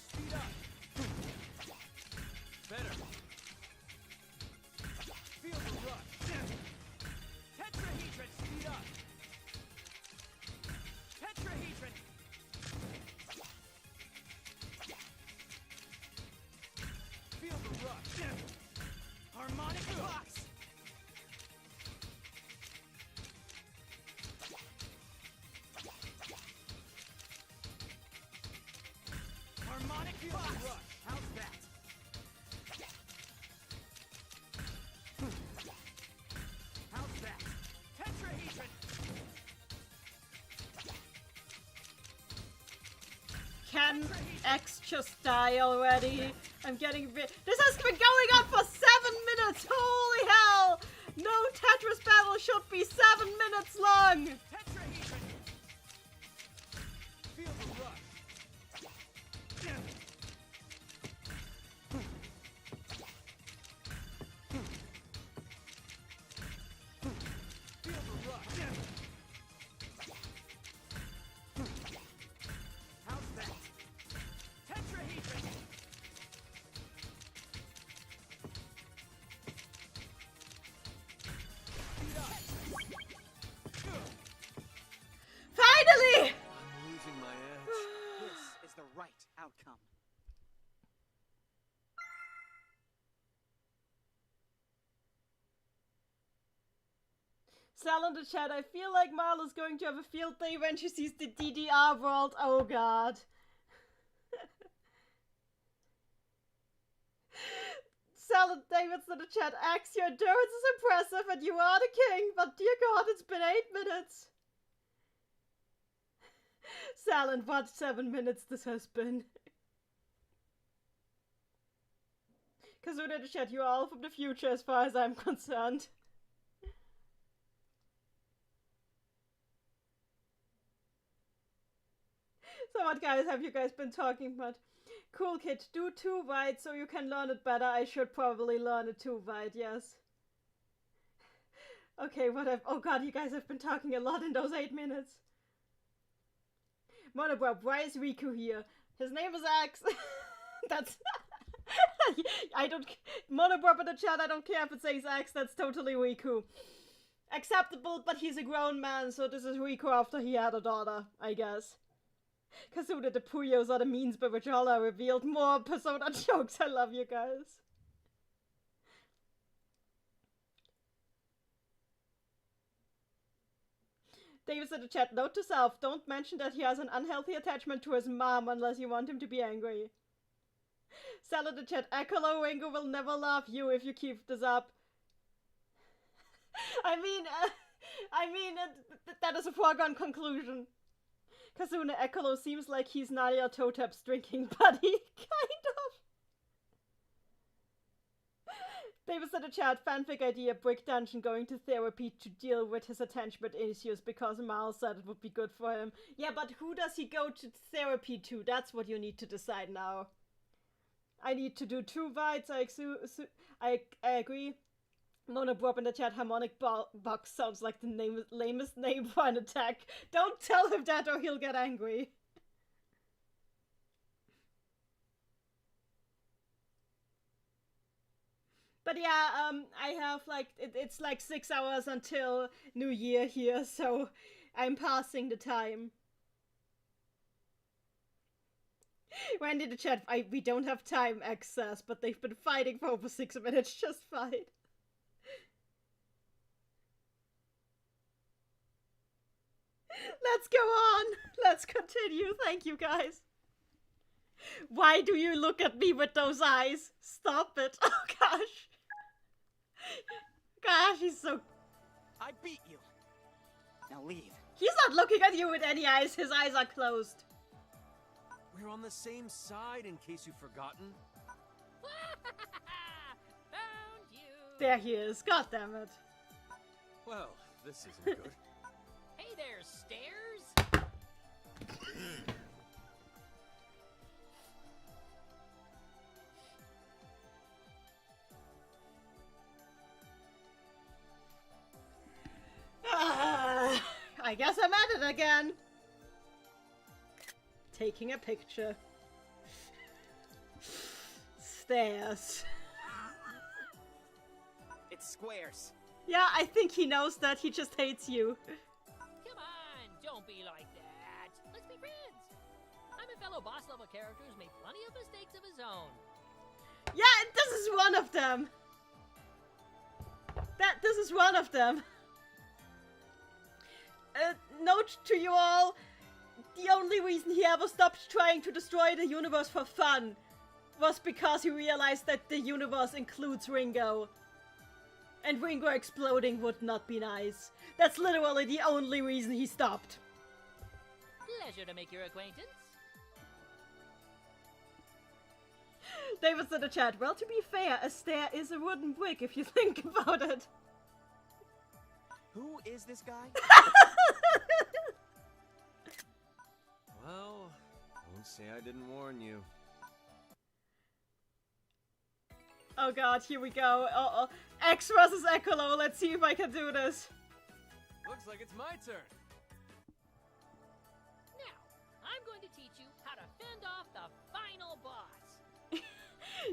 Speed up! Better. Feel the rush! Tetrahedron! Speed up! Tetrahedron! Feel the rush! Harmonic box! Can X just die already? I'm getting this has been going on for 7 minutes! Holy hell! No Tetris battle should be 7 minutes long! Tetrahedron! Feel the rush. Feel the rush. How's that? Tetrahedron! Speed up. Finally! I'm losing my edge. This is the right outcome. Sal in the chat, I feel like Marla's going to have a field day when she sees the DDR world. Oh god. Sal and David's in the chat, X, your endurance is impressive and you are the king, but dear god, it's been 8 minutes. Sal, and what 7 minutes this has been. Kazuna in the chat, you are all from the future as far as I'm concerned. So what guys have you guys been talking about? Cool kid, do 2 wide so you can learn it better. I should probably learn it 2 wide, yes. Okay, oh god, you guys have been talking a lot in those 8 minutes. Monobrob, why is Riku here? His name is X. That's... I don't... Monobrob in the chat, I don't care if it says X, that's totally Riku. Acceptable, but he's a grown man, so this is Riku after he had a daughter, I guess. Kazuna, the Puyos are the means by which all are revealed. More Persona jokes, I love you guys. Davis in the chat, note to self, don't mention that he has an unhealthy attachment to his mom unless you want him to be angry. Sal in the chat, Ekolo Ringo will never love you if you keep this up. I mean, that is a foregone conclusion. Kazuna, Ekolo seems like he's Nadia Totep's drinking buddy. Kind of. Davis in the chat, fanfic idea, Brick Dungeon going to therapy to deal with his attachment issues because Miles said it would be good for him. Yeah, but who does he go to therapy to? That's what you need to decide now. I need to do 2 bites, I agree. Monobrob in the chat, harmonic box sounds like the lamest name for an attack. Don't tell him that or he'll get angry. But yeah, I have like, it's like 6 hours until New Year here, so I'm passing the time. Wendy in the chat, we don't have time access, but they've been fighting for over 6 minutes, just fine. Let's go on! Let's continue, thank you guys. Why do you look at me with those eyes? Stop it, oh gosh. Gosh, he's so... I beat you. Now leave. He's not looking at you with any eyes, his eyes are closed. We're on the same side, in case you've forgotten. Found you. There he is, god damn it. Well, this isn't good. Hey there, stairs. I guess I'm at it again. Taking a picture. Stairs. It's squares. Yeah, I think he knows that. He just hates you. Come on, don't be like that. Let's be friends. I'm a fellow boss level character who's made plenty of mistakes of his own. Yeah, and this is one of them. This is one of them. Note to you all, the only reason he ever stopped trying to destroy the universe for fun was because he realized that the universe includes Ringo. And Ringo exploding would not be nice. That's literally the only reason he stopped. Pleasure to make your acquaintance. David's in the chat. Well, to be fair, a stair is a wooden brick if you think about it. Who is this guy? Well, don't say I didn't warn you. Oh god, here we go. Uh-oh. X versus Ecolo. Let's see if I can do this. Looks like it's my turn. Now, I'm going to teach you how to fend off the final boss.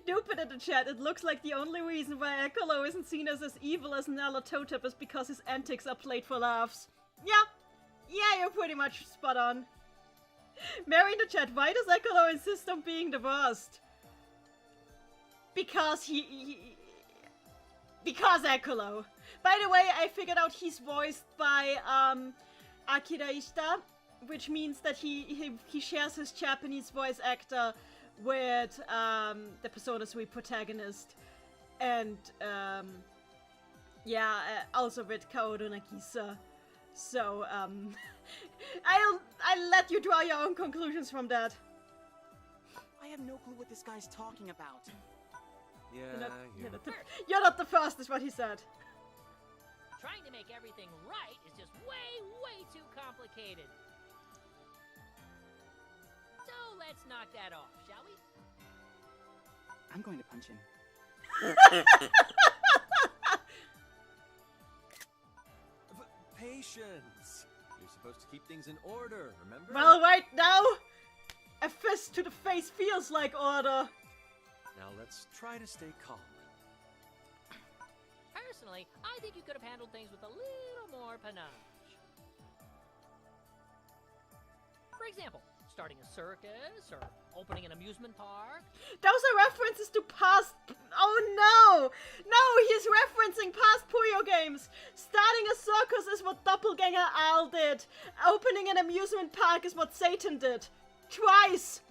Nupin in the chat. It looks like the only reason why Ecolo isn't seen as evil as Nyarlathotep is because his antics are played for laughs. Yeah. Yeah, you're pretty much spot on. Mary in the chat. Why does Ecolo insist on being the worst? Because because Ecolo. By the way, I figured out he's voiced by Akira Ishita, which means that he shares his Japanese voice actor with the Persona 3 protagonist, and also with Kaoru Nagisa. So I'll let you draw your own conclusions from that. I have no clue what this guy's talking about. Yeah, You're not the first, is what he said. Trying to make everything right is just way too complicated. So let's knock that off, shall we? I'm going to punch him. Patience. You're supposed to keep things in order, remember? Well, right now, a fist to the face feels like order. Now let's try to stay calm. Personally, I think you could have handled things with a little more panache. For example, starting a circus or opening an amusement park. Those are references to past... Oh no! No, he's referencing past Puyo games! Starting a circus is what Doppelganger Al did. Opening an amusement park is what Satan did. Twice!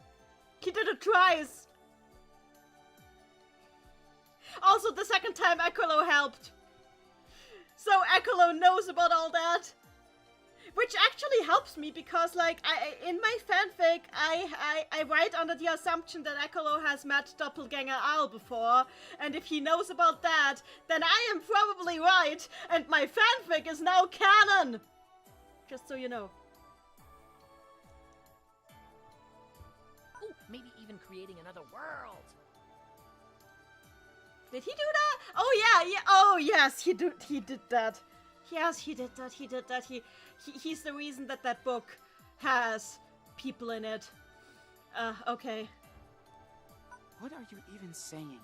He did it twice! Also, the second time Ecolo helped. So Ecolo knows about all that. Which actually helps me because, like, in my fanfic, I write under the assumption that Ecolo has met Doppelganger Al before, and if he knows about that, then I am probably right, and my fanfic is now canon! Just so you know. Ooh, maybe even creating another world. Did he do that? Oh yeah. Oh yes, he did that. Yes, he did that. He's the reason that book has people in it. Okay. What are you even saying?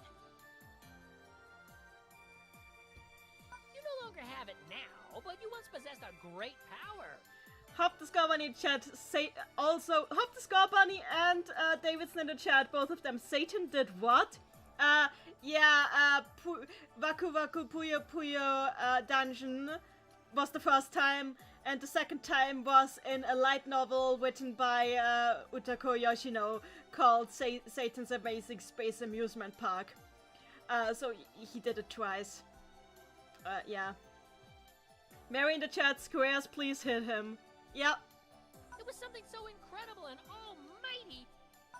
You no longer have it now, but you once possessed a great power. Hop the Scar Bunny chat say also Hop the Scar Bunny and Davidson in the chat, both of them. Satan did what? Waku Waku Puyo Puyo dungeon was the first time, and the second time was in a light novel written by Utako Yoshino called Satan's Amazing Space Amusement Park. So he did it twice. Yeah. Mary in the chat, squares, please hit him. Yep. It was something so incredible and almighty,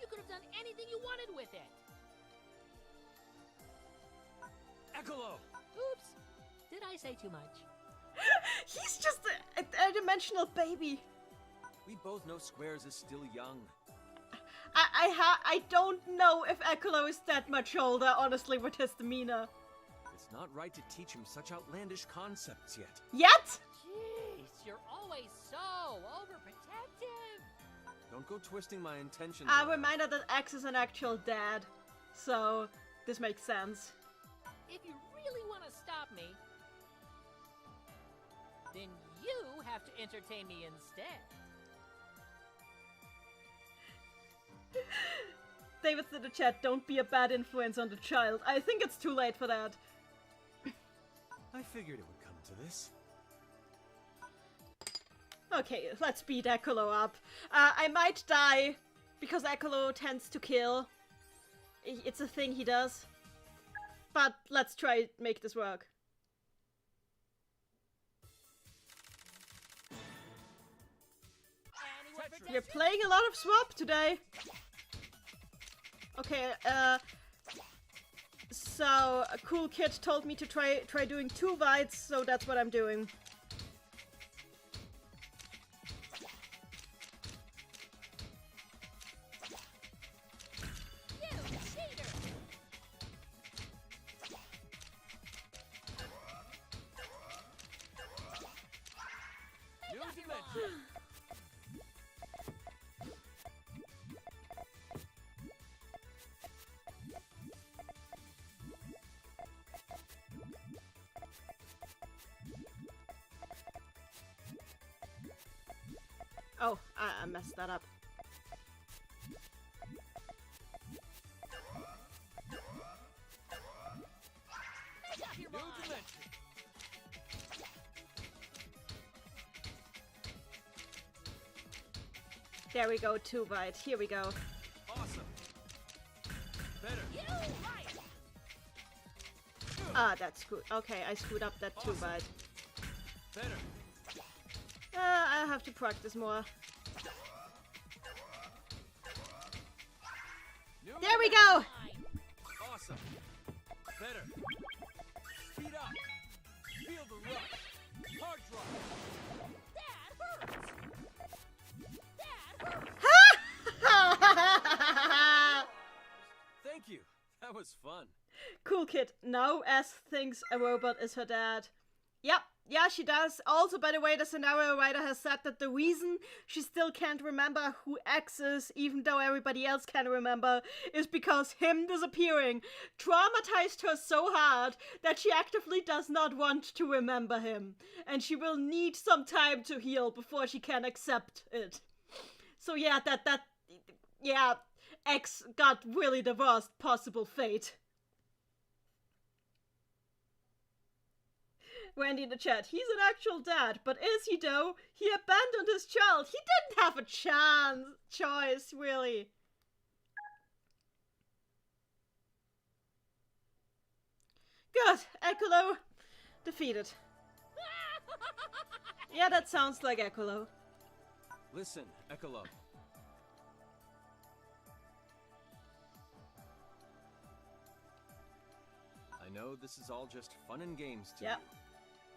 you could have done anything you wanted with it. Ecolo! Oops. Did I say too much? He's just a dimensional baby. We both know Squares is still young. I don't know if Ecolo is that much older, honestly, with his demeanor. It's not right to teach him such outlandish concepts yet. Yet? Jeez, you're always so overprotective. Don't go twisting my intentions. A reminder that X is an actual dad, so this makes sense. If you really want to stop me, then you have to entertain me instead. David's in the chat, don't be a bad influence on the child. I think it's too late for that. I figured it would come to this. Okay, let's beat Ecolo up. I might die, because Ecolo tends to kill. It's a thing he does. But let's try make this work. You're playing a lot of swap today. Okay, So a cool kid told me to try doing 2 bites, so that's what I'm doing. Oh, I messed that up. There we go, 2 bites. Here we go. Awesome. Better. Ah, that's good. Okay, I screwed up that 2 bite. Better. I have to practice more. There we go! Awesome. Better. Speed up. Feel the rush. Hard drop. That hurts! Thank you. That was fun. Cool kid. Now S thinks a robot is her dad. Yep. Yeah, she does. Also, by the way, the scenario writer has said that the reason she still can't remember who X is, even though everybody else can remember, is because him disappearing traumatized her so hard that she actively does not want to remember him. And she will need some time to heal before she can accept it. So yeah, yeah, X got really the worst possible fate. Wendy in the chat, he's an actual dad, but is he though? He abandoned his child. He didn't have a choice, really. Good, Ekolo defeated. Yeah, that sounds like Ekolo. Listen, Ekolo. I know this is all just fun and games to you.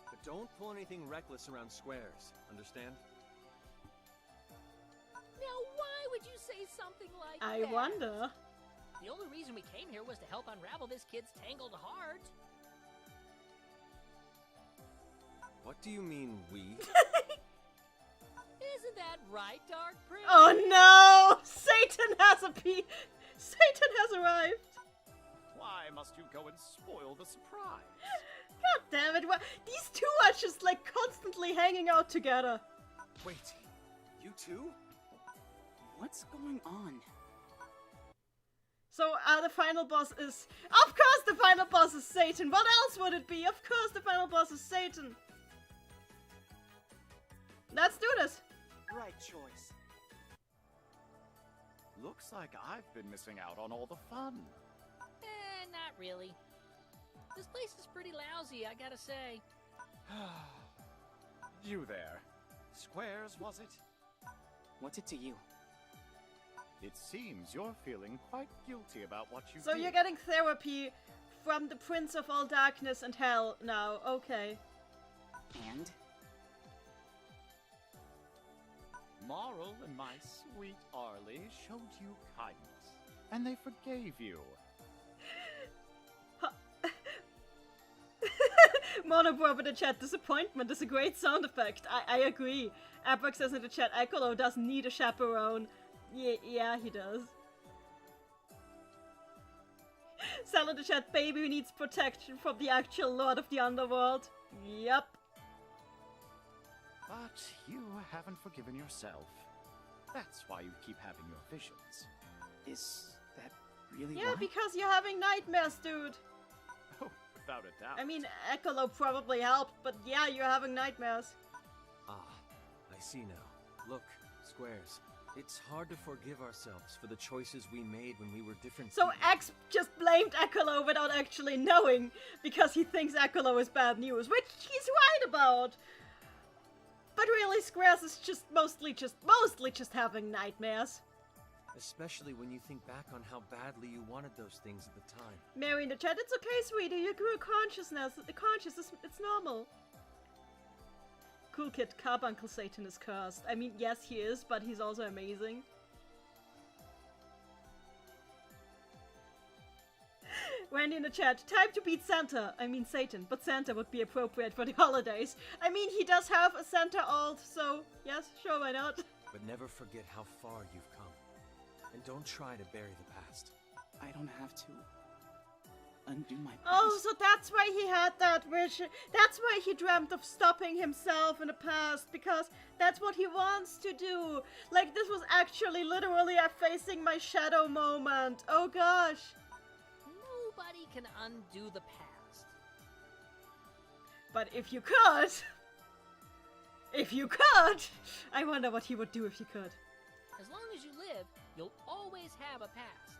But don't pull anything reckless around squares, understand? Now, why would you say something like that? I wonder. The only reason we came here was to help unravel this kid's tangled heart. What do you mean, we? Isn't that right, Dark Prince? Oh no! Satan has arrived! Why must you go and spoil the surprise? God damn it, these two are just like constantly hanging out together. Wait, you two? What's going on? So, the final boss is... Of course the final boss is Satan! What else would it be? Of course the final boss is Satan! Let's do this! Right choice. Looks like I've been missing out on all the fun. Not really. This place is pretty lousy, I gotta say. You there. Squares, was it? What's it to you? It seems you're feeling quite guilty about what you So did. you're getting therapy from the Prince of all darkness and hell now, okay. And? Marl and my sweet Arlie showed you kindness, and they forgave you. Monobrob in the chat, disappointment is a great sound effect. I agree. Abrax says in the chat, Ekolo doesn't need a chaperone. Yeah, he does. Sal in the chat, baby needs protection from the actual Lord of the Underworld. Yep. But you haven't forgiven yourself. That's why you keep having your visions. Is that really Yeah, why? because you're having nightmares, dude. Oh, without a doubt. I mean, Ekolo probably helped, but yeah, you're having nightmares. Ah, I see now. Look, squares. It's hard to forgive ourselves for the choices we made when we were different So people. X just blamed Ekolo without actually knowing, because he thinks Ekolo is bad news, which he's right about. But really, Squares is just mostly just having nightmares. Especially when you think back on how badly you wanted those things at the time. Mary in the chat, it's okay, sweetie. You grew consciousness. The conscious, it's normal. Cool kid, Carbuncle Satan is cursed. I mean, yes, he is, but he's also amazing. Wendy in the chat, time to beat Santa. I mean Satan, but Santa would be appropriate for the holidays. I mean, he does have a Santa alt, so yes, sure, why not? But never forget how far you've come. And don't try to bury the past. I don't have to undo my past. Oh, so that's why he had that wish. That's why he dreamt of stopping himself in the past, because that's what he wants to do. Like, this was actually literally a facing my shadow moment. Oh gosh. Nobody can undo the past. But if you could... If you could! I wonder what he would do if he could. As long as you live, you'll always have a past.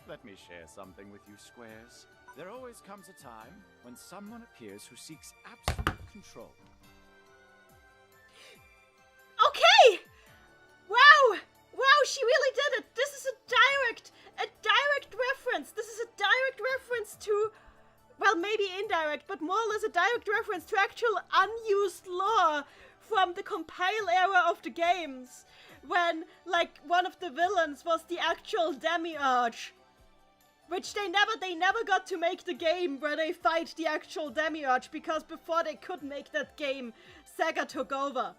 Let me share something with you, Squares. There always comes a time when someone appears who seeks absolute control. Okay! Wow! Wow, she really did it! This is a direct reference! This is a direct reference to... Well, maybe indirect, but more or less a direct reference to actual unused lore from the compile era of the games. When, like, one of the villains was the actual demiurge. Which they never got to make the game where they fight the actual demiurge, because before they could make that game, Sega took over.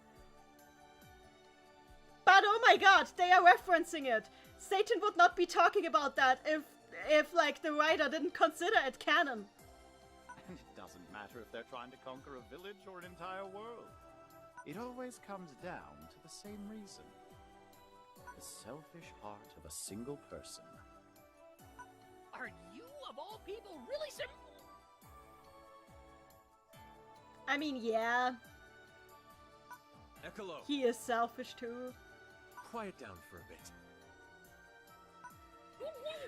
But oh my god, they are referencing it. Satan would not be talking about that if like, the writer didn't consider it canon. And it doesn't matter if they're trying to conquer a village or an entire world. It always comes down to the same reason. The selfish heart of a single person. Are you, of all people, really I mean, yeah. Ecolo, He is selfish too. quiet down for a bit.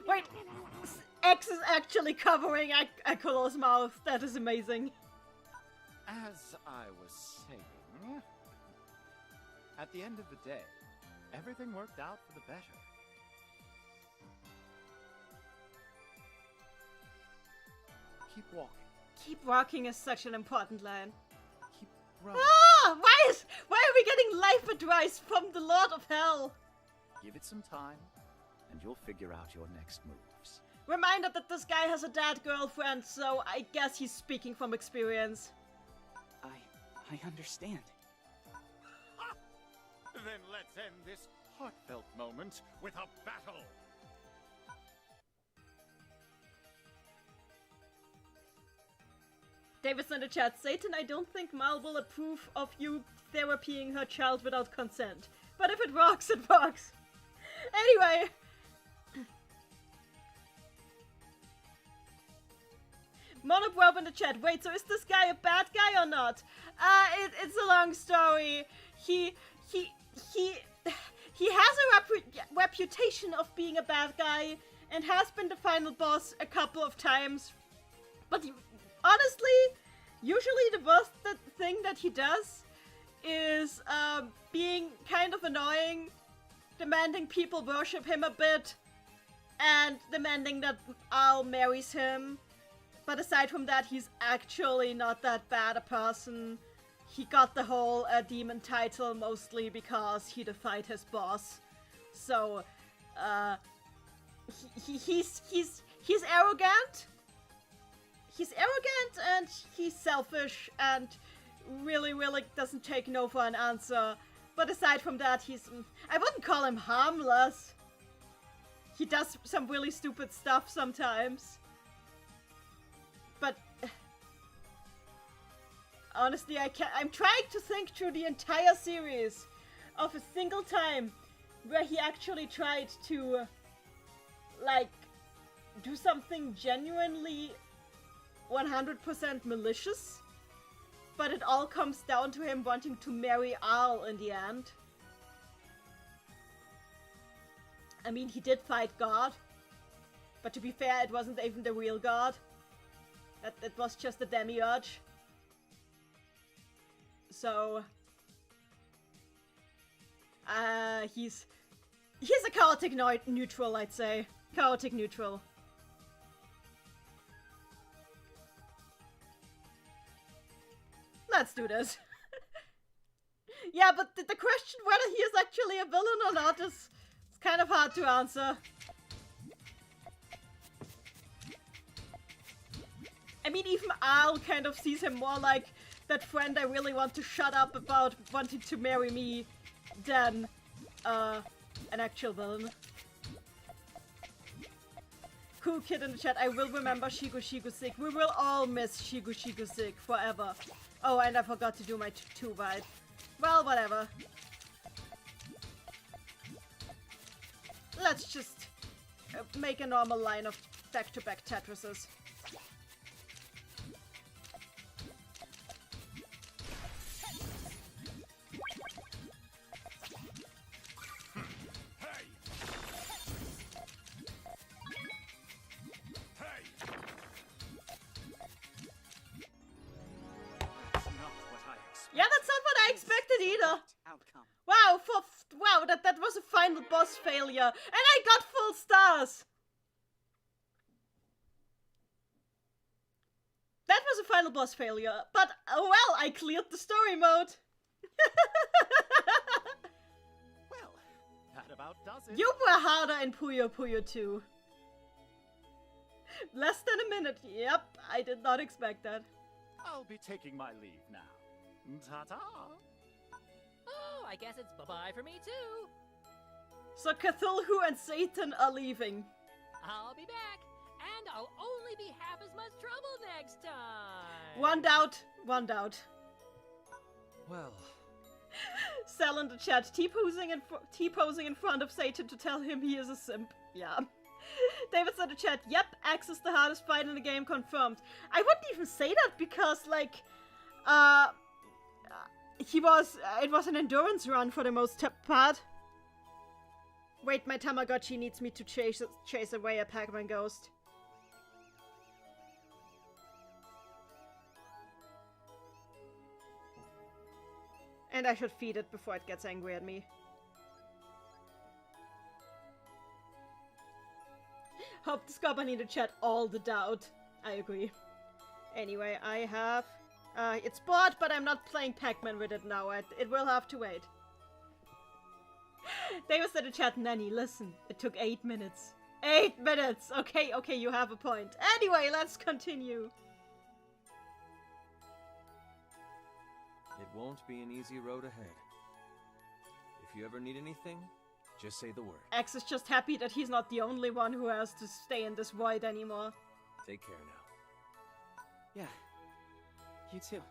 Wait, X is actually covering Ekolo's mouth. That is amazing. As I was saying, at the end of the day, everything worked out for the better. Keep walking. Keep walking is such an important line. Keep running. Ah! Why are we getting life advice from the Lord of Hell? Give it some time, and you'll figure out your next moves. Reminder that this guy has a dead girlfriend, so I guess he's speaking from experience. I understand. Then let's end this heartfelt moment with a battle. Davis in the chat, Satan, I don't think Mal will approve of you therapying her child without consent. But if it works, it works. Anyway. Monobrob in the chat, wait, so is this guy a bad guy or not? It's a long story. He has a reputation of being a bad guy and has been the final boss a couple of times. But honestly, usually the worst thing that he does is being kind of annoying, demanding people worship him a bit, and demanding that Al marries him. But aside from that, he's actually not that bad a person. He got the whole demon title mostly because he defied his boss. So, he's arrogant. He's arrogant and he's selfish and really doesn't take no for an answer. But aside from that, I wouldn't call him harmless. He does some really stupid stuff sometimes. But honestly, I'm trying to think through the entire series of a single time where he actually tried to, like, do something genuinely 100% malicious, but it all comes down to him wanting to marry Arl in the end. I mean, he did fight God, but to be fair, it wasn't even the real God. It was just a demiurge. So, He's a chaotic neutral, I'd say. Chaotic neutral. Let's do this. Yeah, but the question whether he is actually a villain or not is kind of hard to answer. I mean, even Al kind of sees him more like that friend I really want to shut up about wanting to marry me than an actual villain. Cool kid in the chat, I will remember Shigo Shigo Sick. We will all miss Shigo Shigo Sick forever. Oh, and I forgot to do my 2-bite. Well, whatever. Let's just make a normal line of back-to-back Tetrises. Yeah, that's not what I expected either. Outcome. Wow, wow, that was a final boss failure, and I got full stars. That was a final boss failure, but oh well, I cleared the story mode. Well, that about does it. You were harder in Puyo Puyo 2. Less than a minute. Yep, I did not expect that. I'll be taking my leave now. Ta-ta! Oh, I guess it's bye-bye for me too. So Cthulhu and Satan are leaving. I'll be back, and I'll only be half as much trouble next time. One doubt, one doubt. Well, Cell in the chat, T-posing in front of Satan to tell him he is a simp. Yeah. David's in the chat, yep, Axe is the hardest fight in the game, confirmed. I wouldn't even say that because, like, it was an endurance run for the most part. Wait, my Tamagotchi needs me to chase away a Pac-Man ghost. And I should feed it before it gets angry at me. Hope this company in the chat all the doubt. I agree. Anyway, I have... it's bought, but I'm not playing Pac-Man with it now. It will have to wait. David said in the chat, Neni, listen. It took 8 minutes. 8 minutes! Okay, okay, you have a point. Anyway, let's continue. it won't be an easy road ahead. If you ever need anything, just say the word. X is just happy that he's not the only one who has to stay in this void anymore. Take care now. Yeah. You too.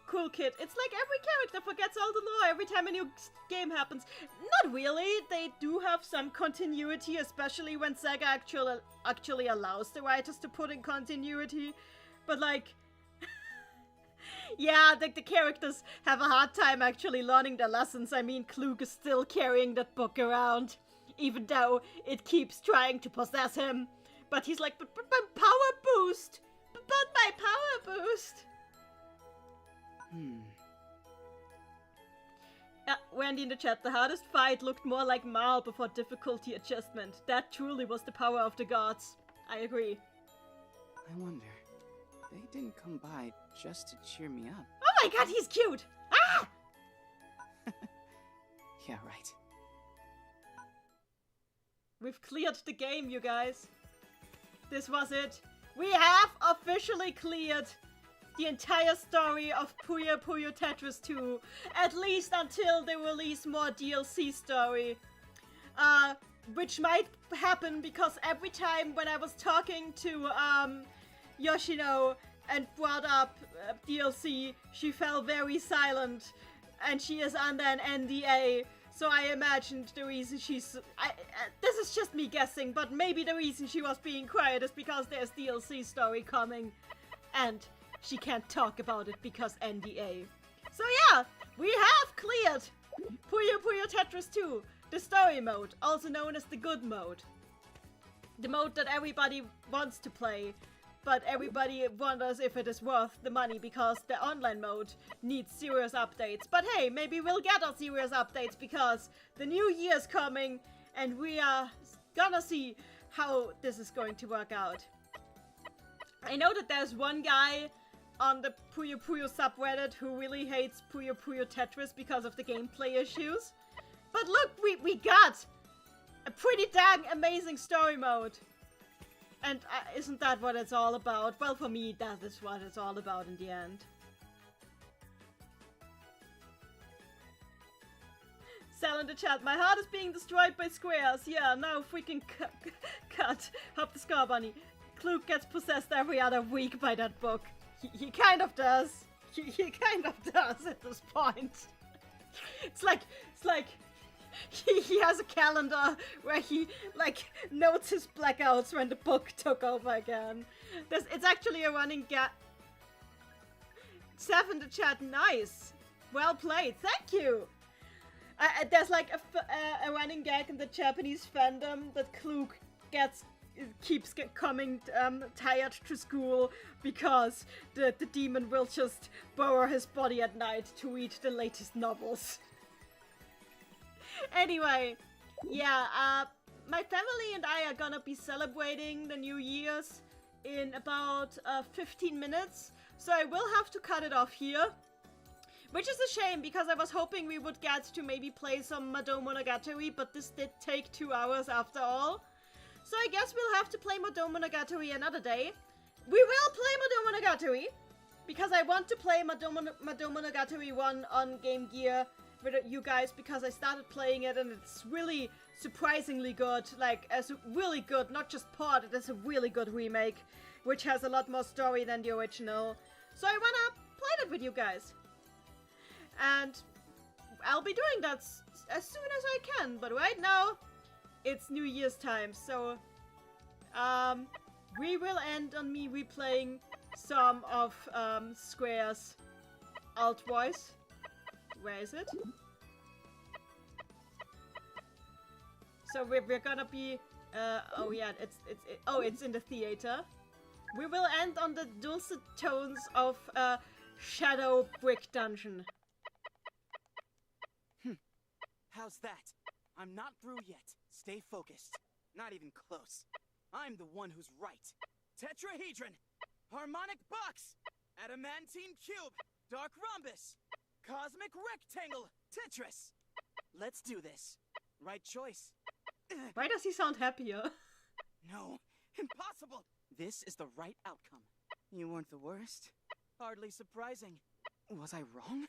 Cool kid. It's like every character forgets all the lore every time a new game happens. Not really. They do have some continuity, especially when Sega actually allows the writers to put in continuity. But like... yeah, the characters have a hard time actually learning their lessons. I mean, Klug is still carrying that book around, even though it keeps trying to possess him. But he's like, but power boost! But my power boost! Wendy in the chat, the hardest fight looked more like Marl before difficulty adjustment. That truly was the power of the gods. I agree. I wonder, they didn't come by just to cheer me up. Oh my god, he's cute! Ah! Yeah, right. We've cleared the game, you guys. This was it. We have officially cleared the entire story of Puyo Puyo Tetris 2, at least until they release more DLC story. Which might happen because every time when I was talking to Yoshino and brought up DLC, she fell very silent, and she is under an NDA. So I imagined the reason she's... this is just me guessing, but maybe the reason she was being quiet is because there's DLC story coming, and she can't talk about it because NDA. So yeah, we have cleared Puyo Puyo Tetris 2, the story mode, also known as the good mode. The mode that everybody wants to play, but everybody wonders if it is worth the money because the online mode needs serious updates. But hey, maybe we'll get our serious updates because the new year's coming and we are gonna see how this is going to work out. I know that there's one guy on the Puyo Puyo subreddit who really hates Puyo Tetris because of the gameplay issues. But look, we got a pretty dang amazing story mode. And isn't that what it's all about? Well, for me, that is what it's all about in the end. Sal in the chat, my heart is being destroyed by squares. Yeah, now freaking cut. Hop the Scar Bunny. Cluke gets possessed every other week by that book. He kind of does. He kind of does at this point. It's like he has a calendar where he like notes his blackouts when the book took over again. It's actually a running gag. Seth in the chat, nice. Well played, thank you. There's like a running gag in the Japanese fandom that Cluke keeps coming tired to school because the demon will just borrow his body at night to read the latest novels. Anyway, yeah, my family and I are gonna be celebrating the New Year's in about 15 minutes, so I will have to cut it off here. Which is a shame, because I was hoping we would get to maybe play some Madomonogatari, but this did take 2 hours after all. So I guess we'll have to play Madomonogatari another day. We will play Madomonogatari, because I want to play Madomonogatari 1 on Game Gear with you guys, because I started playing it and it's really surprisingly good. Like, as really good, not just port, it is a really good remake, which has a lot more story than the original. So I wanna play that with you guys. And I'll be doing that as soon as I can, but right now, it's New Year's time, so we will end on me replaying some of Square's alt voice. Where is it? So we're gonna be oh yeah, it's in the theater. We will end on the dulcet tones of Shadow Brick Dungeon. How's that? I'm not through yet. Stay focused. Not even close. I'm the one who's right. Tetrahedron! Harmonic box! Adamantine cube! Dark rhombus! Cosmic rectangle! Tetris! Let's do this. Right choice. Why does he sound happier? No. Impossible! This is the right outcome. You weren't the worst. Hardly surprising. Was I wrong?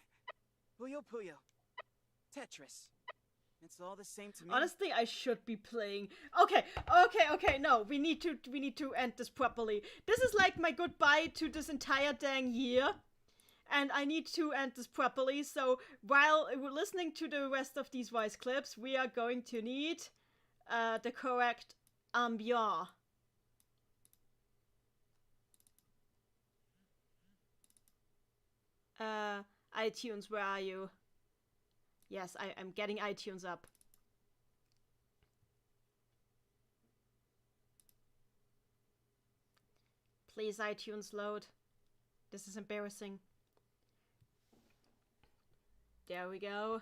Puyo Puyo. Tetris. It's all the same to me. Honestly, I should be playing. Okay, no, we need to end this properly. This is like my goodbye to this entire dang year. And I need to end this properly, so while we're listening to the rest of these voice clips, we are going to need the correct ambiance. iTunes, where are you? Yes, I'm getting iTunes up. Please, iTunes, load. This is embarrassing. There we go.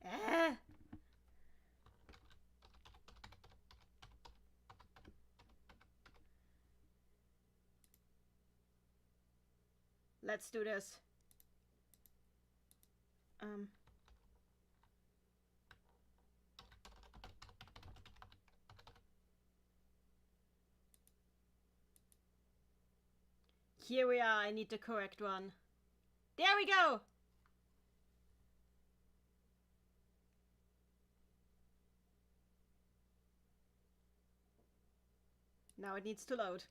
Ah! Let's do this. Here we are, I need the correct one. There we go! Now it needs to load.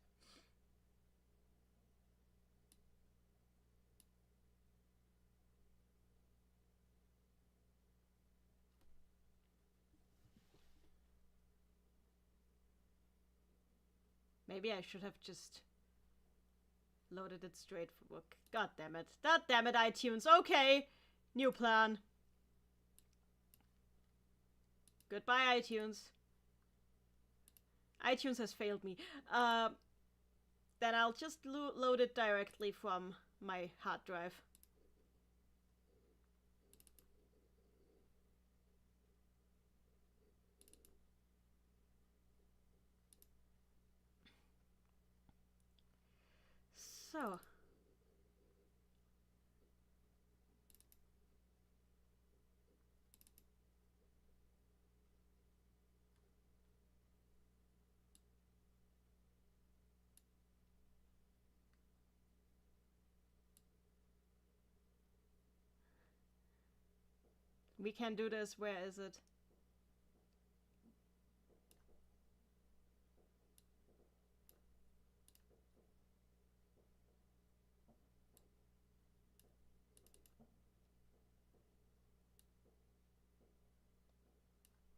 Maybe I should have just loaded it straight for work. God damn it. God damn it, iTunes. Okay. New plan. Goodbye, iTunes. iTunes has failed me. Then I'll just load it directly from my hard drive. So. We can do this. Where is it?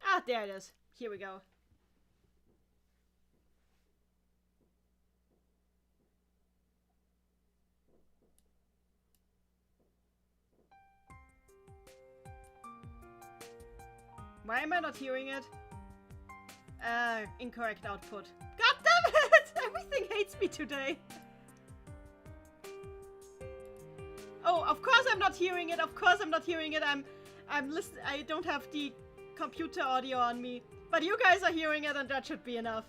Ah, there it is. Here we go. Why am I not hearing it? Incorrect output. God damn it! Everything hates me today. Oh, of course I'm not hearing it. Of course I'm not hearing it. I'm listening. I don't have the computer audio on me, but you guys are hearing it, and that should be enough.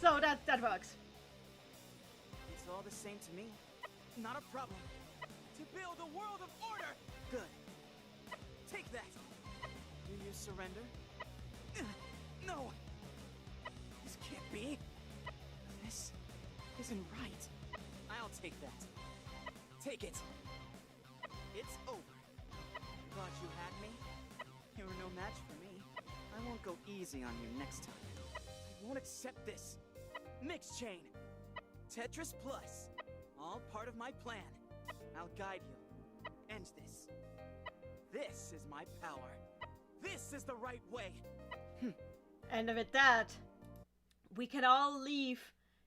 So that works. It's all the same to me. Not a problem. To build a world of order. Good. Take that. Do you surrender? No. This can't be. This isn't right. I'll take that. Take it. It's over. Thought you had me? You were no match for me. I won't go easy on you next time. I won't accept this. Mix chain. Tetris Plus. All part of my plan. I'll guide you. End this. This is my power. This is the right way. And with that, we can all leave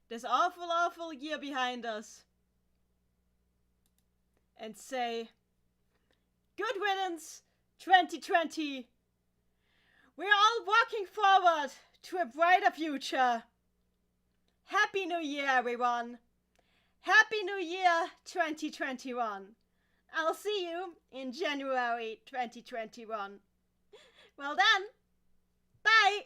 this awful, awful year behind us and say, good riddance, 2020. We're all walking forward to a brighter future. Happy New Year, everyone. Happy New Year, 2021. I'll see you in January 2021. Well then, bye!